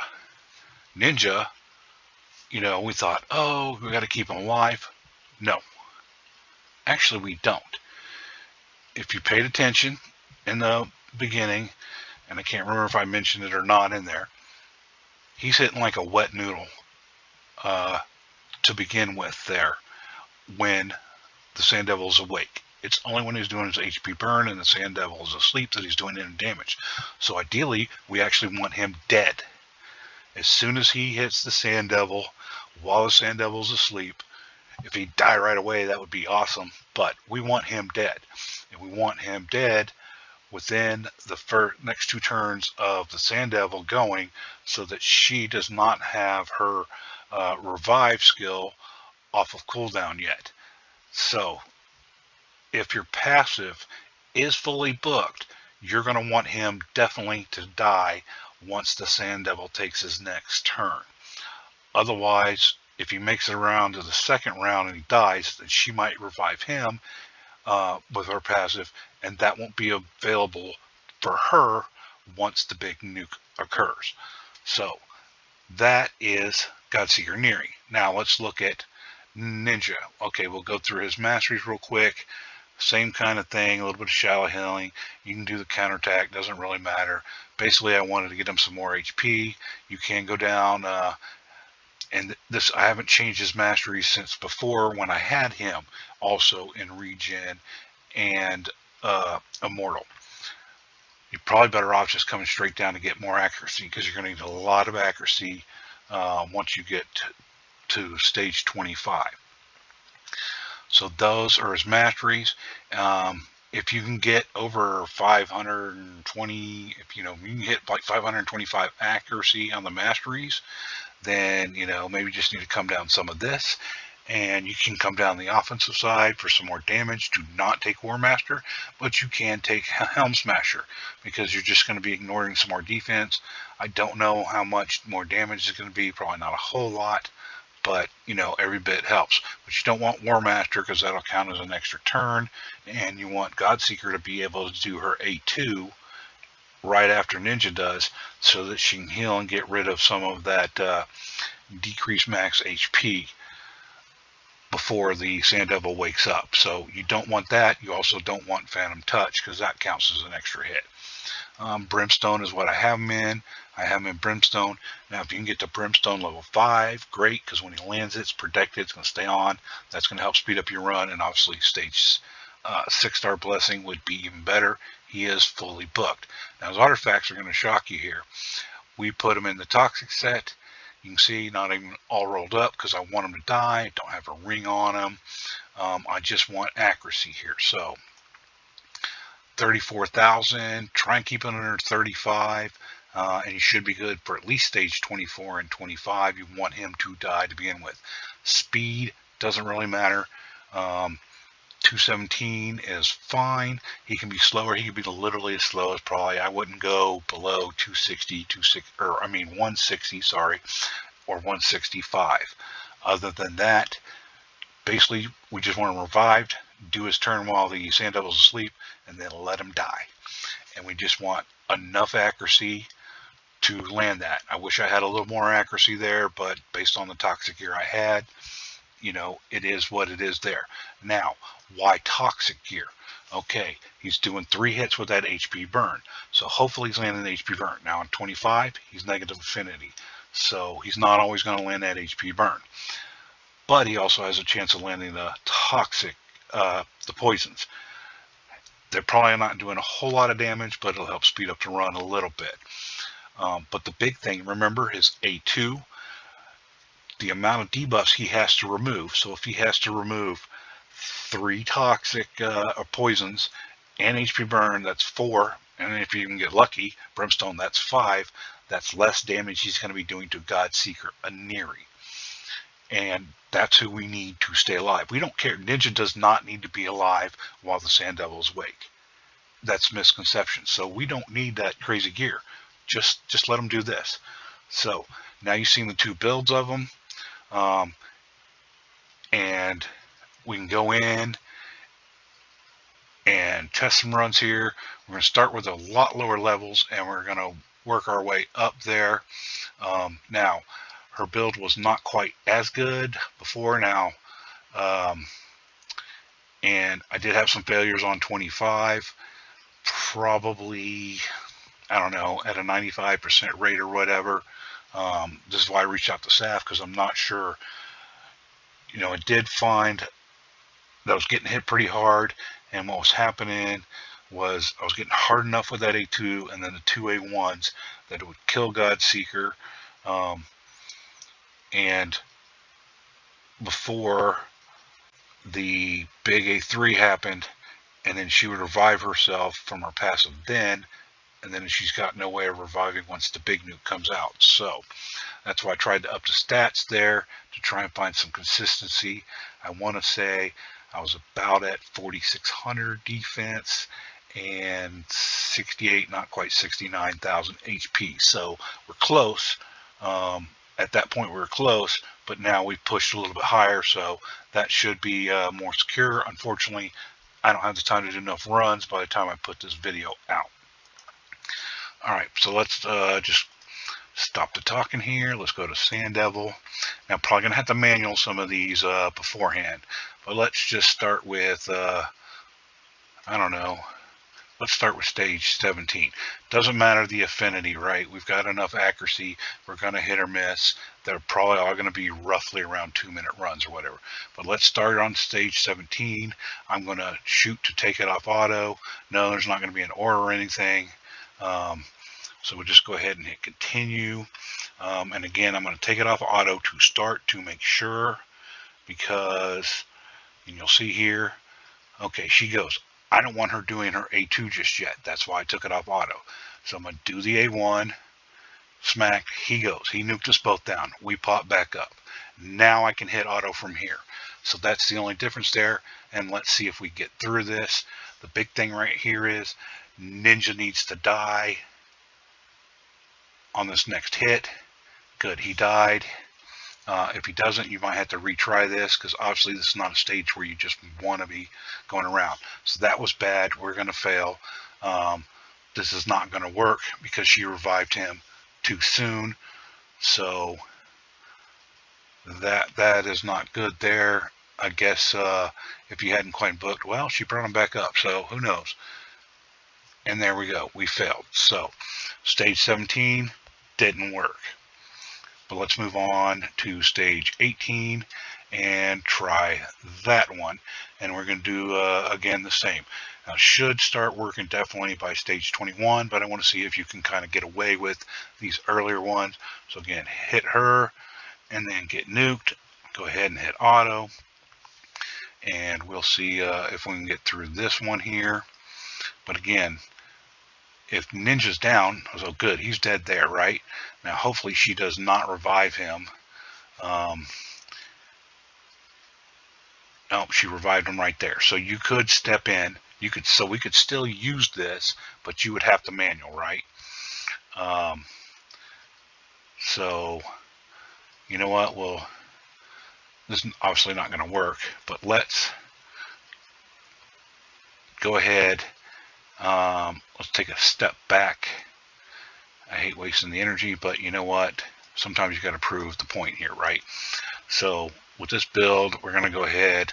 Ninja, we thought, oh, we got to keep him alive. No, actually we don't. If you paid attention in the beginning, and I can't remember if I mentioned it or not in there, he's hitting like a wet noodle to begin with there when the Sand Devil is awake. It's only when he's doing his HP burn and the Sand Devil is asleep that he's doing any damage. So ideally, we actually want him dead. As soon as he hits the Sand Devil, while the Sand Devil's asleep, if he'd die right away, that would be awesome. But we want him dead. And we want him dead within the next 2 turns of the Sand Devil going, so that she does not have her revive skill off of cooldown yet. So if your passive is fully booked, you're going to want him definitely to die once the Sand Devil takes his next turn. Otherwise, if he makes it around to the second round and he dies, then she might revive him with her passive, and that won't be available for her once the big nuke occurs. So that is Godseeker Neri. Now let's look at Ninja. Okay, we'll go through his masteries real quick. Same kind of thing, a little bit of shallow healing. You can do the counterattack, doesn't really matter. Basically, I wanted to get him some more HP. You can go down, and this, I haven't changed his mastery since before when I had him also in regen and immortal. You're probably better off just coming straight down to get more accuracy, because you're going to need a lot of accuracy once you get to stage 25. So those are his masteries. If you can get over 520, if you can hit like 525 accuracy on the masteries, then maybe just need to come down some of this, and you can come down the offensive side for some more damage. Do not take War Master, but you can take Helm Smasher, because you're just going to be ignoring some more defense. I don't know how much more damage is going to be, probably not a whole lot, but every bit helps. But you don't want War Master, because that'll count as an extra turn, and you want Godseeker to be able to do her A2 right after Ninja does, so that she can heal and get rid of some of that decreased max HP before the Sand Devil wakes up. So you don't want that. You also don't want Phantom Touch, because that counts as an extra hit. Brimstone is what I have him in. I have him in Brimstone. Now, if you can get to Brimstone level 5, great, because when he lands it's protected, it's going to stay on. That's going to help speed up your run, and obviously stage 6-star Blessing would be even better. He is fully booked. Now, his artifacts are going to shock you here. We put him in the Toxic set. You can see not even all rolled up, because I want him to die. I don't have a ring on him. I just want accuracy here. So 34,000, try and keep it under 35, and you should be good for at least stage 24 and 25. You want him to die to begin with. Speed doesn't really matter. 217 is fine. He can be slower. He can be literally as slow as probably, I wouldn't go below 260, 160, sorry, or 165. Other than that, basically, we just want him revived, do his turn while the Sand Devil's asleep, and then let him die. And we just want enough accuracy to land that. I wish I had a little more accuracy there, but based on the Toxic gear I had, it is what it is there. Now, why Toxic gear? Okay, he's doing 3 hits with that HP burn. So hopefully he's landing the HP burn. Now on 25, he's negative affinity. So he's not always going to land that HP burn. But he also has a chance of landing the toxic, the poisons. They're probably not doing a whole lot of damage, but it'll help speed up the run a little bit. But the big thing, remember, his A2, the amount of debuffs he has to remove. So if he has to remove 3 toxic poisons and HP burn, that's 4. And if you can get lucky, Brimstone, that's 5. That's less damage he's going to be doing to Godseeker, a Neri. And that's who we need to stay alive. We don't care. Ninja does not need to be alive while the Sand Devil is awake. That's misconception. So we don't need that crazy gear. Just let them do this. So now you've seen the 2 builds of them. And we can go in and test some runs here. We're going to start with a lot lower levels, and we're going to work our way up there. Now, her build was not quite as good before now, and I did have some failures on 25, probably, I don't know, at a 95% rate or whatever. This is why I reached out to Saf, because I'm not sure. I did find that I was getting hit pretty hard, and what was happening was I was getting hard enough with that A2 and then the 2 A1s that it would kill Godseeker. And before the big A3 happened, and then she would revive herself from her passive then, and then she's got no way of reviving once the big nuke comes out. So that's why I tried to up the stats there to try and find some consistency. I want to say I was about at 4,600 defense and 68, not quite 69,000 HP. So we're close. At that point we were close, but now we've pushed a little bit higher, so that should be more secure. Unfortunately, I don't have the time to do enough runs by the time I put this video out. Alright, so let's just stop the talking here. Let's go to Sand Devil. Now, I'm probably going to have to manual some of these beforehand, but let's just start with I don't know. Let's start with stage 17. Doesn't matter the affinity, right? We've got enough accuracy. We're going to hit or miss. They're probably all going to be roughly around 2-minute runs or whatever. But let's start on stage 17. I'm going to shoot to take it off auto. No, there's not going to be an order or anything. So we'll just go ahead and hit continue. And again, I'm going to take it off auto to start to make sure, because, and you'll see here, okay, she goes. I don't want her doing her A2 just yet. That's why I took it off auto. So I'm going to do the A1, smack, he goes. He nuked us both down. We pop back up. Now I can hit auto from here. So that's the only difference there. And let's see if we get through this. The big thing right here is Ninja needs to die on this next hit. Good, he died. If he doesn't, you might have to retry this, because obviously this is not a stage where you just want to be going around. So that was bad. We're going to fail. This is not going to work because she revived him too soon. So that is not good there. I guess if you hadn't quite booked, well, she brought him back up. So who knows? And there we go. We failed. So stage 17 didn't work. But let's move on to stage 18 and try that one. And we're going to do, again, the same. Now, should start working definitely by stage 21, but I want to see if you can kind of get away with these earlier ones. So again, hit her and then get nuked. Go ahead and hit auto. And we'll see if we can get through this one here. But again, if Ninja's down, so good, he's dead there, right? Now, hopefully she does not revive him. No, she revived him right there. So you could step in. So we could still use this, but you would have to manual, right? So, you know what? Well, this is obviously not going to work, but let's go ahead. Let's take a step back. I hate wasting the energy, but you know what? Sometimes you got to prove the point here, right? So with this build, we're going to go ahead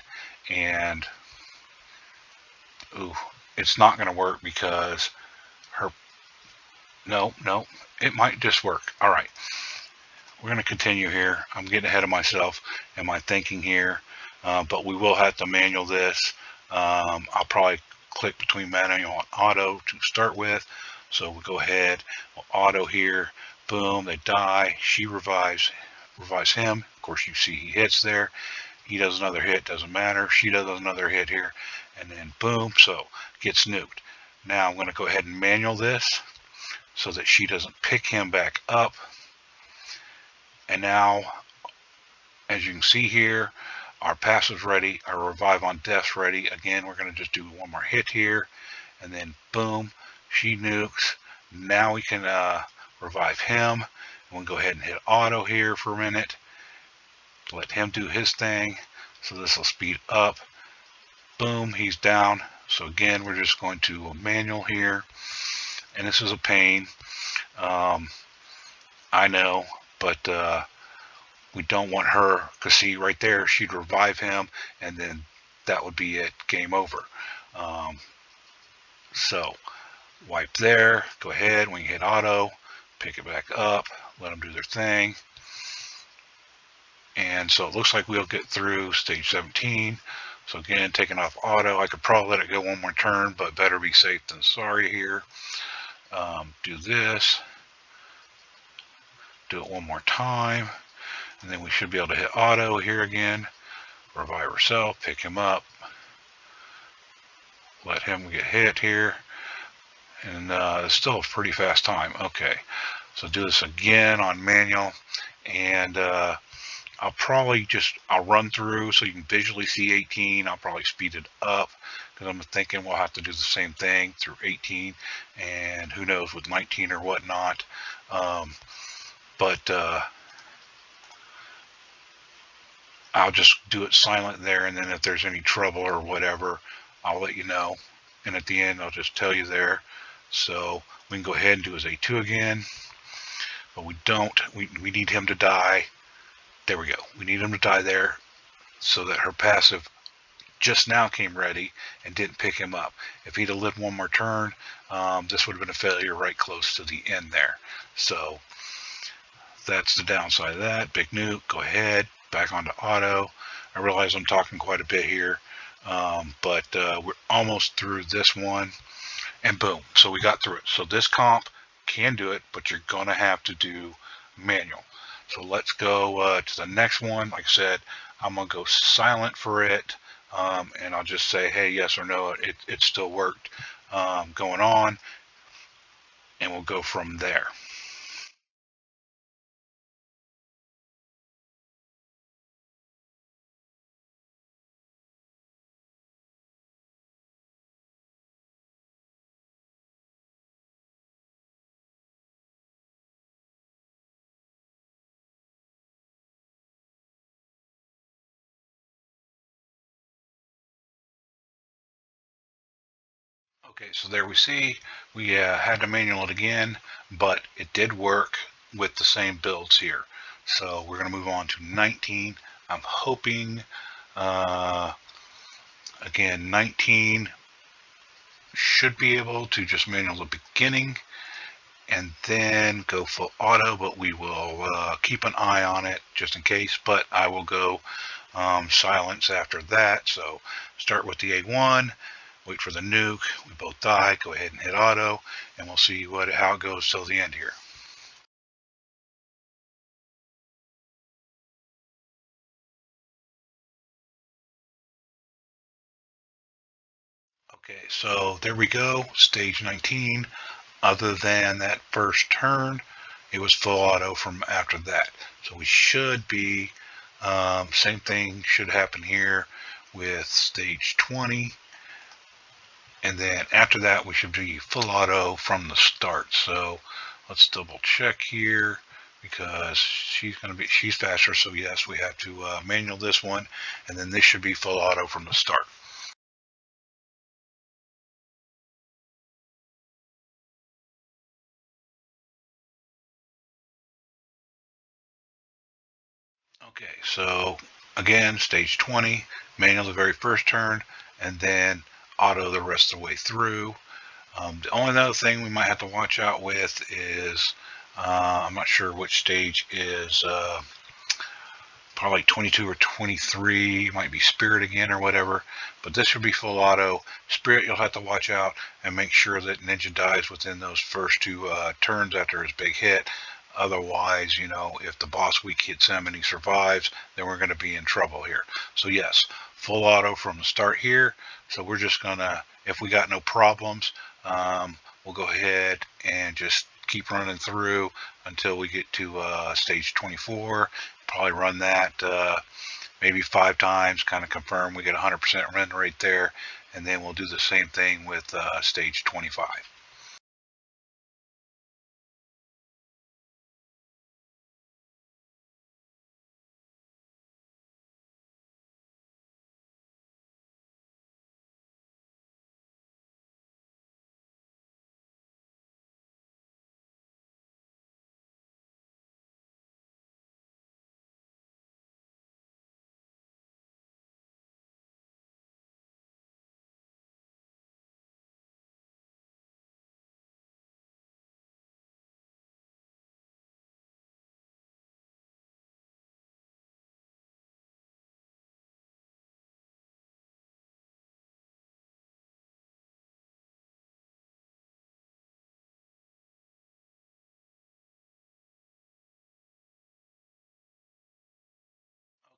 and, it's not going to work because no, it might just work. All right, we're going to continue here. I'm getting ahead of myself and my thinking here, but we will have to manual this. I'll probably click between manual and auto to start with. So we'll go ahead, we'll auto here, boom, they die, she revives him. Of course, you see he hits there. He does another hit, doesn't matter. She does another hit here, and then boom, so gets nuked. Now I'm going to go ahead and manual this so that she doesn't pick him back up. And now, as you can see here, our passive's ready, our revive on death's ready. Again, we're going to just do one more hit here, and then boom, she nukes. Now we can revive him. We'll go ahead and hit auto here for a minute. Let him do his thing. So this will speed up. Boom, he's down. So again, we're just going to manual here. And this is a pain. I know, but we don't want her, because see right there, she'd revive him, and then that would be it, game over. So wipe there, go ahead, when you hit auto, pick it back up, let them do their thing. And so it looks like we'll get through stage 17. So again, taking off auto, I could probably let it go one more turn, but better be safe than sorry here. Do this, do it one more time, and then we should be able to hit auto here again, revive herself, pick him up, let him get hit here, and it's still a pretty fast time. Okay, so do this again on manual, and I'll run through so you can visually see 18. I'll probably speed it up because I'm thinking we'll have to do the same thing through 18, and who knows with 19 or whatnot. But I'll just do it silent there, and then if there's any trouble or whatever, I'll let you know. And at the end, I'll just tell you there. So we can go ahead and do his A2 again, but we don't. We need him to die. There we go. We need him to die there so that her passive just now came ready and didn't pick him up. If he'd have lived one more turn, this would have been a failure right close to the end there. So that's the downside of that. Big nuke, go ahead, back onto auto. I realize I'm talking quite a bit here, but we're almost through this one, and boom, so we got through it. So this comp can do it, but you're going to have to do manual. So let's go to the next one. Like I said, I'm going to go silent for it, and I'll just say, hey, yes or no, it still worked going on, and we'll go from there. Okay, so there we see we had to manual it again, but it did work with the same builds here. So we're going to move on to 19. I'm hoping, uh, again, 19 should be able to just manual the beginning and then go full auto, but we will keep an eye on it just in case. But I will go silence after that. So start with the A1. Wait for the nuke. We both die. Go ahead and hit auto, and we'll see how it goes till the end here. Okay, so there we go. Stage 19. Other than that first turn, it was full auto from after that. So we should be same thing should happen here with stage 20. And then after that, we should be full auto from the start. So let's double check here because she's faster. So yes, we have to manual this one, and then this should be full auto from the start. Okay, so again, stage 20, manual the very first turn, and then auto the rest of the way through. The only other thing we might have to watch out with is I'm not sure which stage is probably 22 or 23, might be Spirit again or whatever, but this should be full auto. Spirit, you'll have to watch out and make sure that Ninja dies within those first two turns after his big hit. Otherwise, if the boss weak hits him and he survives, then we're going to be in trouble here. So yes, full auto from the start here. So we're just going to, if we got no problems, we'll go ahead and just keep running through until we get to stage 24. Probably run that maybe 5 times, kind of confirm we get 100% run rate there, and then we'll do the same thing with stage 25.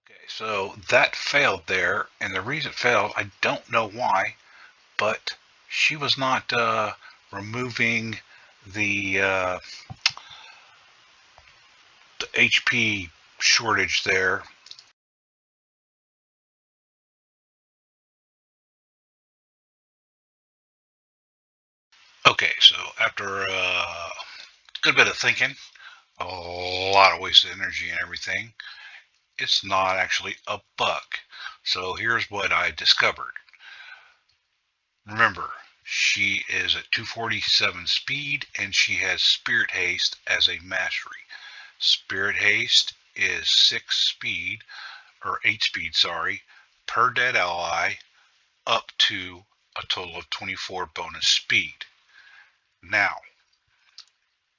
Okay, so that failed there, and the reason it failed, I don't know why, but she was not removing the the HP shortage there. Okay, so after a good bit of thinking, a lot of wasted energy and everything, it's not actually a bug. So here's what I discovered. Remember, she is at 247 speed and she has Spirit Haste as a mastery. Spirit Haste is 6 speed, or 8 speed, sorry, per dead ally, up to a total of 24 bonus speed. Now,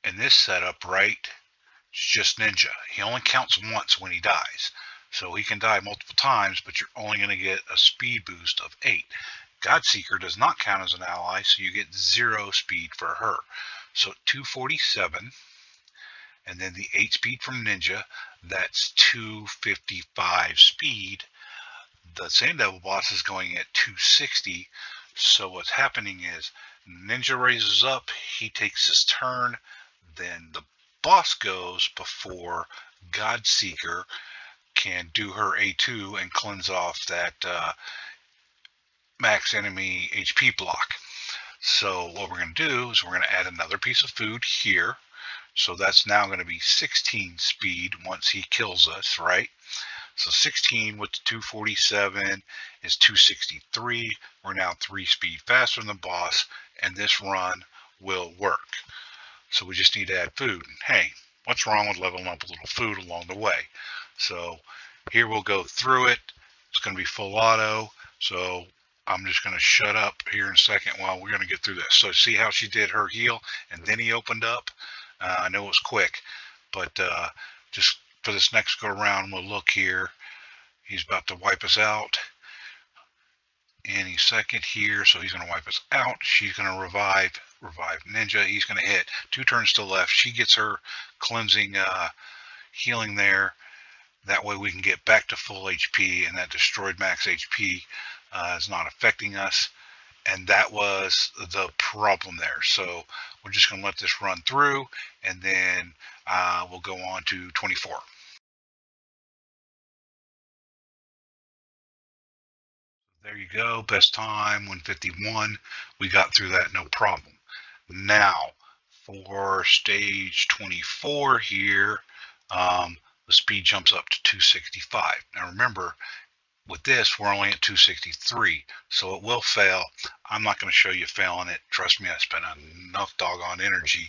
in this setup, right, it's just Ninja. He only counts once when he dies. So he can die multiple times, but you're only going to get a speed boost of 8. Godseeker does not count as an ally, so you get 0 speed for her. So 247, and then the 8 speed from Ninja, that's 255 speed. The Sand Devil boss is going at 260, so what's happening is Ninja raises up, he takes his turn, then the boss goes before Godseeker can do her A2 and cleanse off that max enemy HP block. So what we're going to do is we're going to add another piece of food here. So that's now going to be 16 speed once he kills us, right? So 16 with 247 is 263. We're now 3 speed faster than the boss, and this run will work. So we just need to add food. And hey, what's wrong with leveling up a little food along the way? So here we'll go through it. It's going to be full auto. So I'm just going to shut up here in a second while we're going to get through this. So see how she did her heal, and then he opened up. I know it was quick, but just for this next go around, we'll look here. He's about to wipe us out any second here, so he's going to wipe us out. She's going to revive Ninja. He's going to hit 2 turns to the left. She gets her cleansing healing there. That way we can get back to full HP, and that destroyed max HP is not affecting us. And that was the problem there. So we're just going to let this run through, and then we'll go on to 24. There you go. Best time, 151. We got through that no problem. Now, for stage 24 here, the speed jumps up to 265. Now remember, with this, we're only at 263, so it will fail. I'm not going to show you failing it. Trust me, I spent enough doggone energy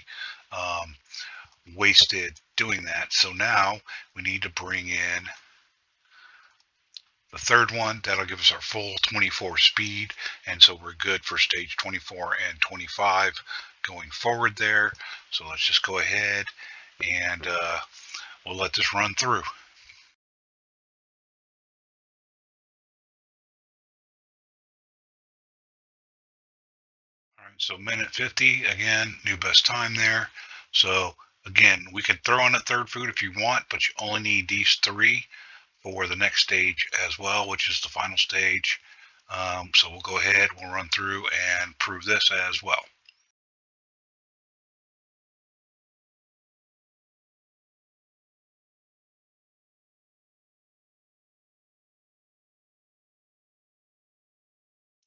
wasted doing that. So now we need to bring in the third one. That'll give us our full 24 speed, and so we're good for stage 24 and 25 going forward there. So let's just go ahead and we'll let this run through. All right, so minute 50, again, new best time there. So again, we can throw in a third food if you want, but you only need these 3 for the next stage as well, which is the final stage. So we'll go ahead, we'll run through and prove this as well.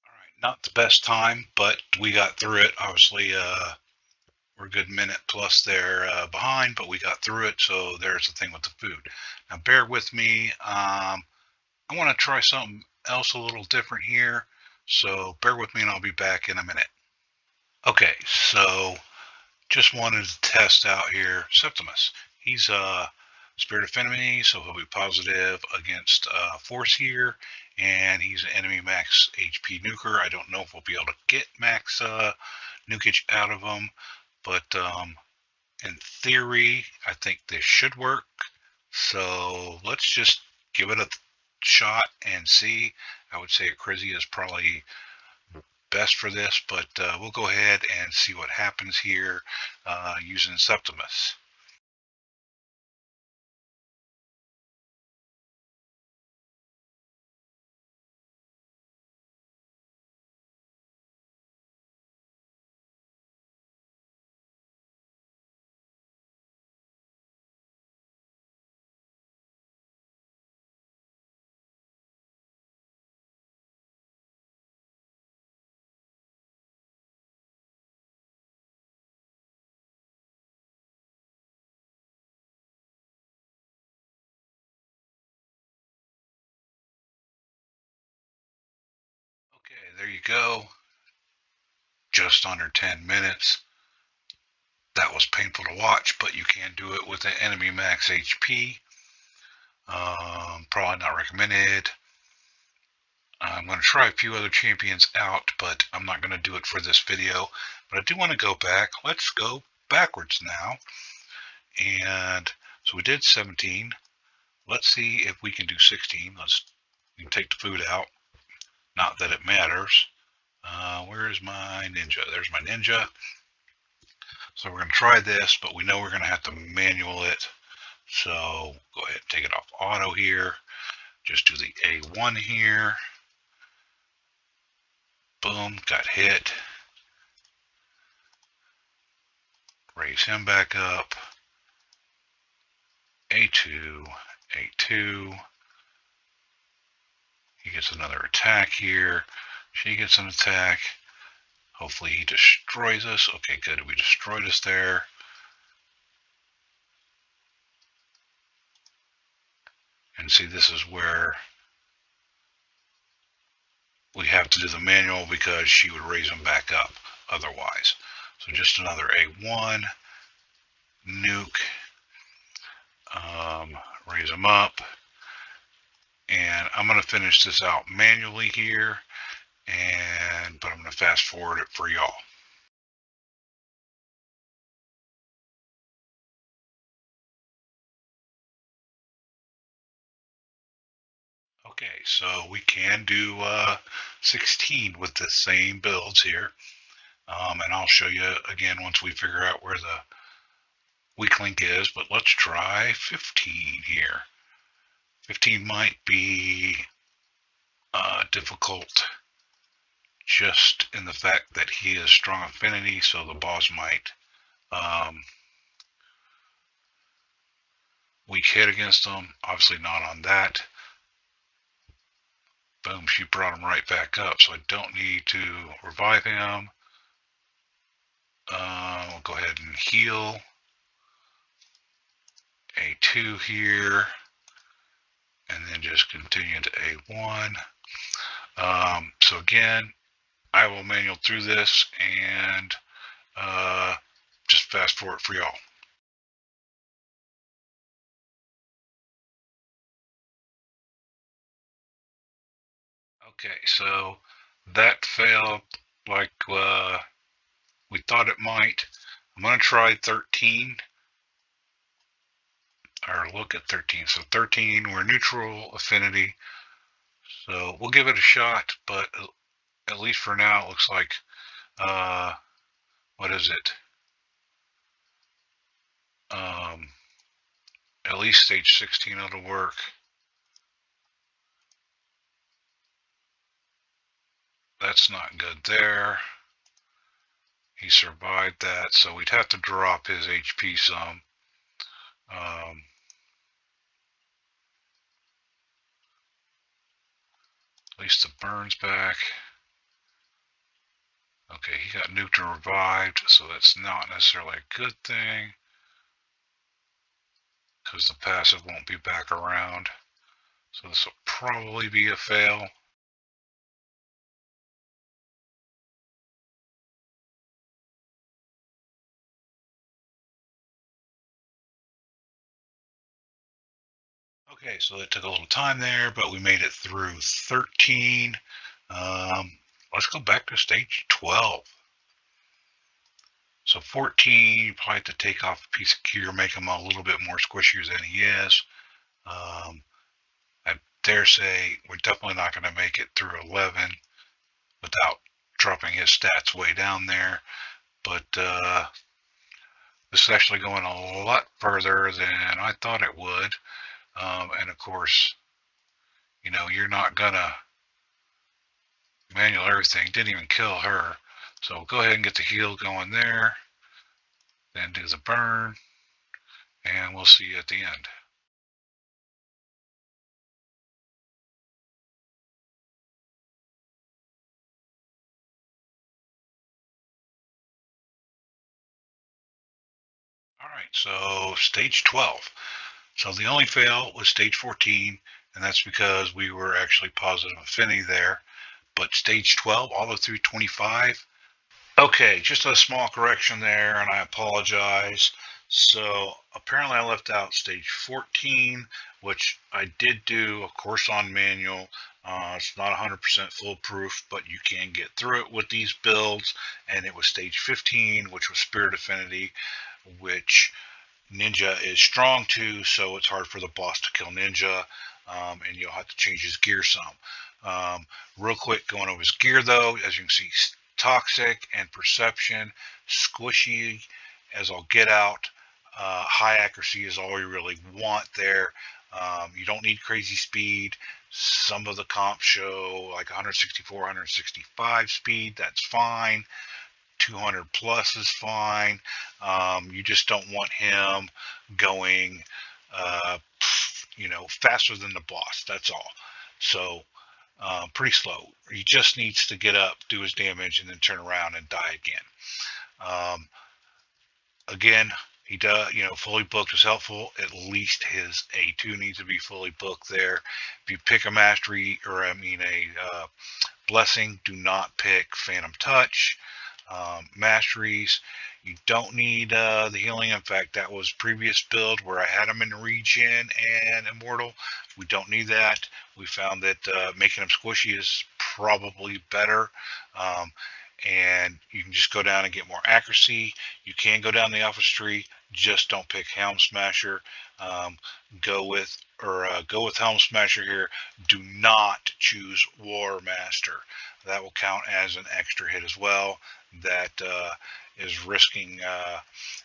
All right, not the best time, but we got through it. Obviously, we're a good minute plus there behind, but we got through it. So there's the thing with the food. Now bear with me. I want to try something else a little different here. So bear with me and I'll be back in a minute. Okay, so just wanted to test out here Septimus. He's a spirit of enemy, so he'll be positive against force here, and he's an enemy max HP nuker. I don't know if we'll be able to get max nukage out of him, but in theory, I think this should work. So let's just give it a shot and see. I would say Acrizia is probably best for this, but we'll go ahead and see what happens here using Septimus. Okay, there you go. Just under 10 minutes. That was painful to watch, but you can do it with the enemy max HP. Probably not recommended. I'm going to try a few other champions out, but I'm not going to do it for this video. But I do want to go back. Let's go backwards now. And so we did 17. Let's see if we can do 16. We can take the food out. Not that it matters. Where is my ninja? There's my ninja. So we're going to try this, but we know we're going to have to manual it. So go ahead and take it off auto here. Just do the A1 here. Boom, got hit. Raise him back up. A2, A2. He gets another attack here. She gets an attack. Hopefully he destroys us. Okay, good. We destroyed us there. And see, this is where we have to do the manual because she would raise them back up otherwise. So just another A1. Nuke. Raise them up. And I'm going to finish this out manually here. But I'm going to fast forward it for y'all. Okay, so we can do 16 with the same builds here. And I'll show you again once we figure out where the weak link is, but let's try 15 here. 15 might be difficult just in the fact that he is strong affinity, so the boss might weak hit against him. Obviously not on that. Boom, she brought him right back up, so I don't need to revive him. We'll go ahead and heal. A2 here, and then just continue to A1. So again, I will manual through this and just fast forward for y'all. Okay, so that failed like we thought it might. I'm going to try 13, or look at 13. So 13, we're neutral affinity. So we'll give it a shot, but at least for now, it looks like, what is it? At least stage 16 ought to work. That's not good there. He survived that, so we'd have to drop his HP some. At least the burn's back. Okay, he got nuked and revived, so that's not necessarily a good thing, because the passive won't be back around. So this will probably be a fail. Okay, so it took a little time there, but we made it through 13. Let's go back to stage 12. So 14, you probably have to take off a piece of gear, make him a little bit more squishier than he is. I dare say we're definitely not going to make it through 11 without dropping his stats way down there. But this is actually going a lot further than I thought it would. And of course, you know, you're not going to manual everything. Didn't even kill her. So go ahead and get the heal going there. Then do the burn. And we'll see you at the end. All right, so stage 12. So the only fail was stage 14, and that's because we were actually positive affinity there. But stage 12 all the way through 25. Okay, just a small correction there, and I apologize. So apparently I left out stage 14, which I did do, of course, on manual. It's not 100% foolproof, but you can get through it with these builds. And it was stage 15, which was Spirit Affinity, which Ninja is strong to, so it's hard for the boss to kill Ninja, and you'll have to change his gear some. Real quick, going over his gear though, as you can see, Toxic and Perception, squishy as I'll get out. High accuracy is all you really want there. You don't need crazy speed. Some of the comps show like 164, 165 speed. That's fine. 200 plus is fine. You just don't want him going, faster than the boss. That's all. So pretty slow. He just needs to get up, do his damage, and then turn around and die again. Um, Again, he does, fully booked is helpful. At least his A2 needs to be fully booked there. If you pick a mastery, or a blessing, do not pick Phantom Touch. Masteries, you don't need the healing. In fact, that was previous build where I had them in regen and immortal. We don't need that. We found that making them squishy is probably better. And you can just go down and get more accuracy. You can go down the office tree, just don't pick Helm Smasher. Um, go with Helm Smasher here. Do not choose War Master. That will count as an extra hit as well. That is risking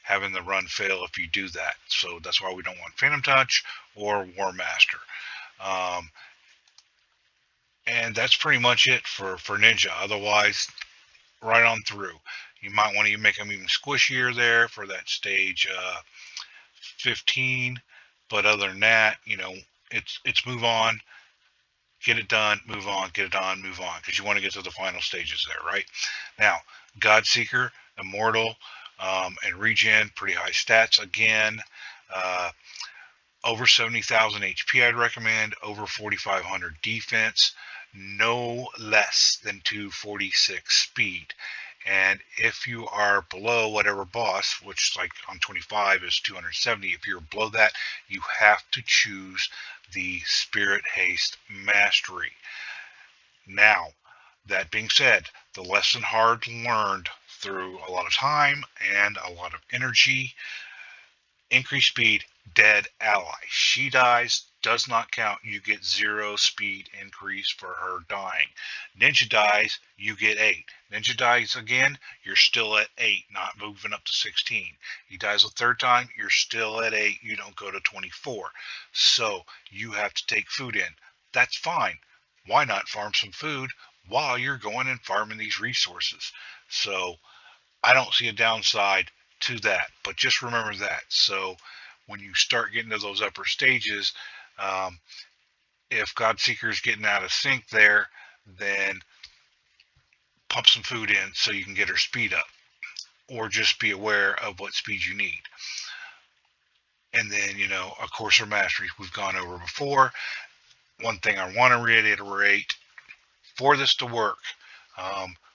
having the run fail if you do that. So that's why we don't want Phantom Touch or War Master. Um, and that's pretty much it for Ninja. Otherwise, right on through. You might want to make them even squishier there for that stage 15. But other than that, it's move on, get it done, move on, get it on, move on, because you want to get to the final stages there, right? Now, Godseeker, Immortal, and Regen, pretty high stats again. Uh, over 70,000 HP, I'd recommend. Over 4,500 defense. No less than 246 speed. And if you are below whatever boss, which like on 25 is 270, if you're below that, you have to choose the Spirit Haste Mastery. Now, that being said, the lesson hard learned through a lot of time and a lot of energy. Increased speed, dead ally. She dies, does not count. You get 0 speed increase for her dying. Ninja dies, you get 8. Ninja dies again, you're still at 8, not moving up to 16. He dies a third time, you're still at 8, you don't go to 24. So you have to take food in. That's fine. Why not farm some food while you're going and farming these resources? So I don't see a downside to that, but just remember that. So when you start getting to those upper stages, um, if Godseeker is getting out of sync there, then pump some food in so you can get her speed up, or just be aware of what speed you need. And then, of course, her masteries we've gone over before. One thing I want to reiterate, for this to work,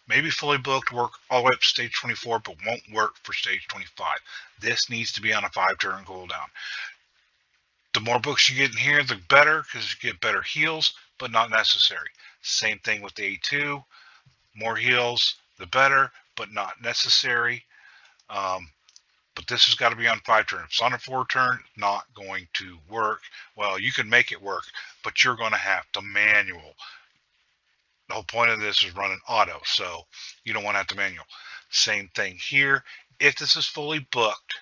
maybe fully booked, work all the way up to stage 24, but won't work for stage 25. This needs to be on a 5-turn cooldown. The more books you get in here, the better, because you get better heals, but not necessary. Same thing with the A2. More heals, the better, but not necessary. But this has got to be on 5-turn. If it's on a 4-turn, not going to work. Well, you can make it work, but you're going to have to manual. The whole point of this is running auto, so you don't want to have to manual. Same thing here. If this is fully booked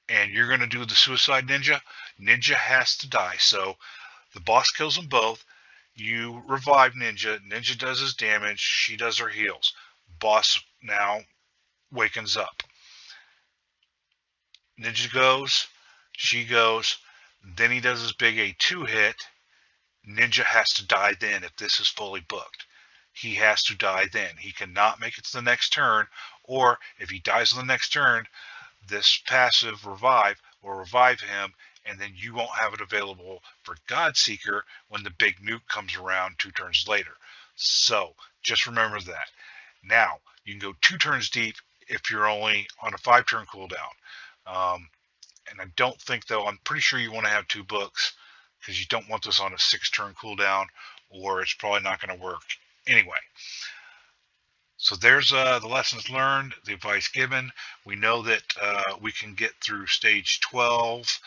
and you're going to do the Suicide Ninja, Ninja has to die. So the boss kills them both. You revive Ninja. Ninja does his damage. She does her heals. Boss now wakens up. Ninja goes. She goes. Then he does his big A2 hit. Ninja has to die then if this is fully booked. He has to die then. He cannot make it to the next turn, or if he dies on the next turn, this passive revive will revive him, and then you won't have it available for Godseeker when the big nuke comes around 2 turns later. So just remember that. Now, you can go 2 turns deep if you're only on a 5-turn cooldown. And I don't think, though, I'm pretty sure you want to have 2 books because you don't want this on a 6-turn cooldown, or it's probably not going to work anyway. So there's the lessons learned, the advice given. We know that we can get through stage 12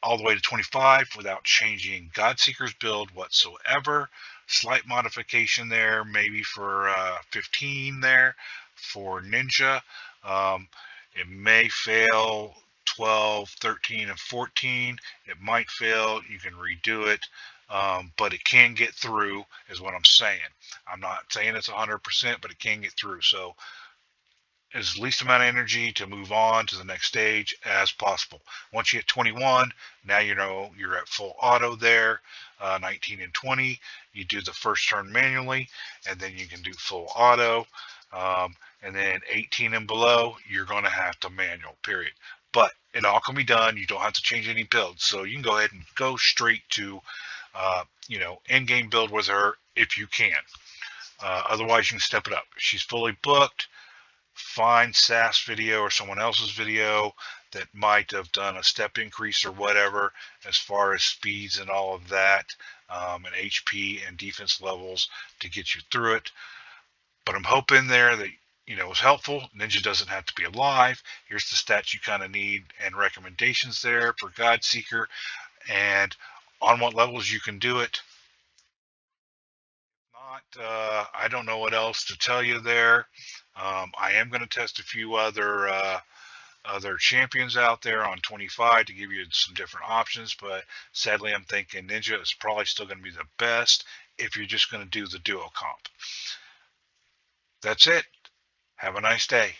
all the way to 25 without changing Godseeker's build whatsoever. Slight modification there, maybe for 15 there for Ninja. Um, it may fail 12, 13, and 14. It might fail. You can redo it. But it can get through, is what I'm saying. I'm not saying it's 100%, but it can get through. So as least amount of energy to move on to the next stage as possible. Once you hit 21, now you know you're at full auto there. 19 and 20, you do the first turn manually, and then you can do full auto. And then 18 and below, you're going to have to manual, period. But it all can be done. You don't have to change any builds. So you can go ahead and go straight to, in-game build with her if you can. Otherwise, you can step it up. If she's fully booked, find SAS video or someone else's video that might have done a step increase or whatever as far as speeds and all of that, and HP and defense levels to get you through it. But I'm hoping there that it was helpful. Ninja doesn't have to be alive. Here's the stats you kind of need and recommendations there for Godseeker and on what levels you can do it. Not, I don't know what else to tell you there. I am going to test a few other champions out there on 25 to give you some different options, but sadly I'm thinking Ninja is probably still going to be the best if you're just going to do the duo comp. That's it. Have a nice day.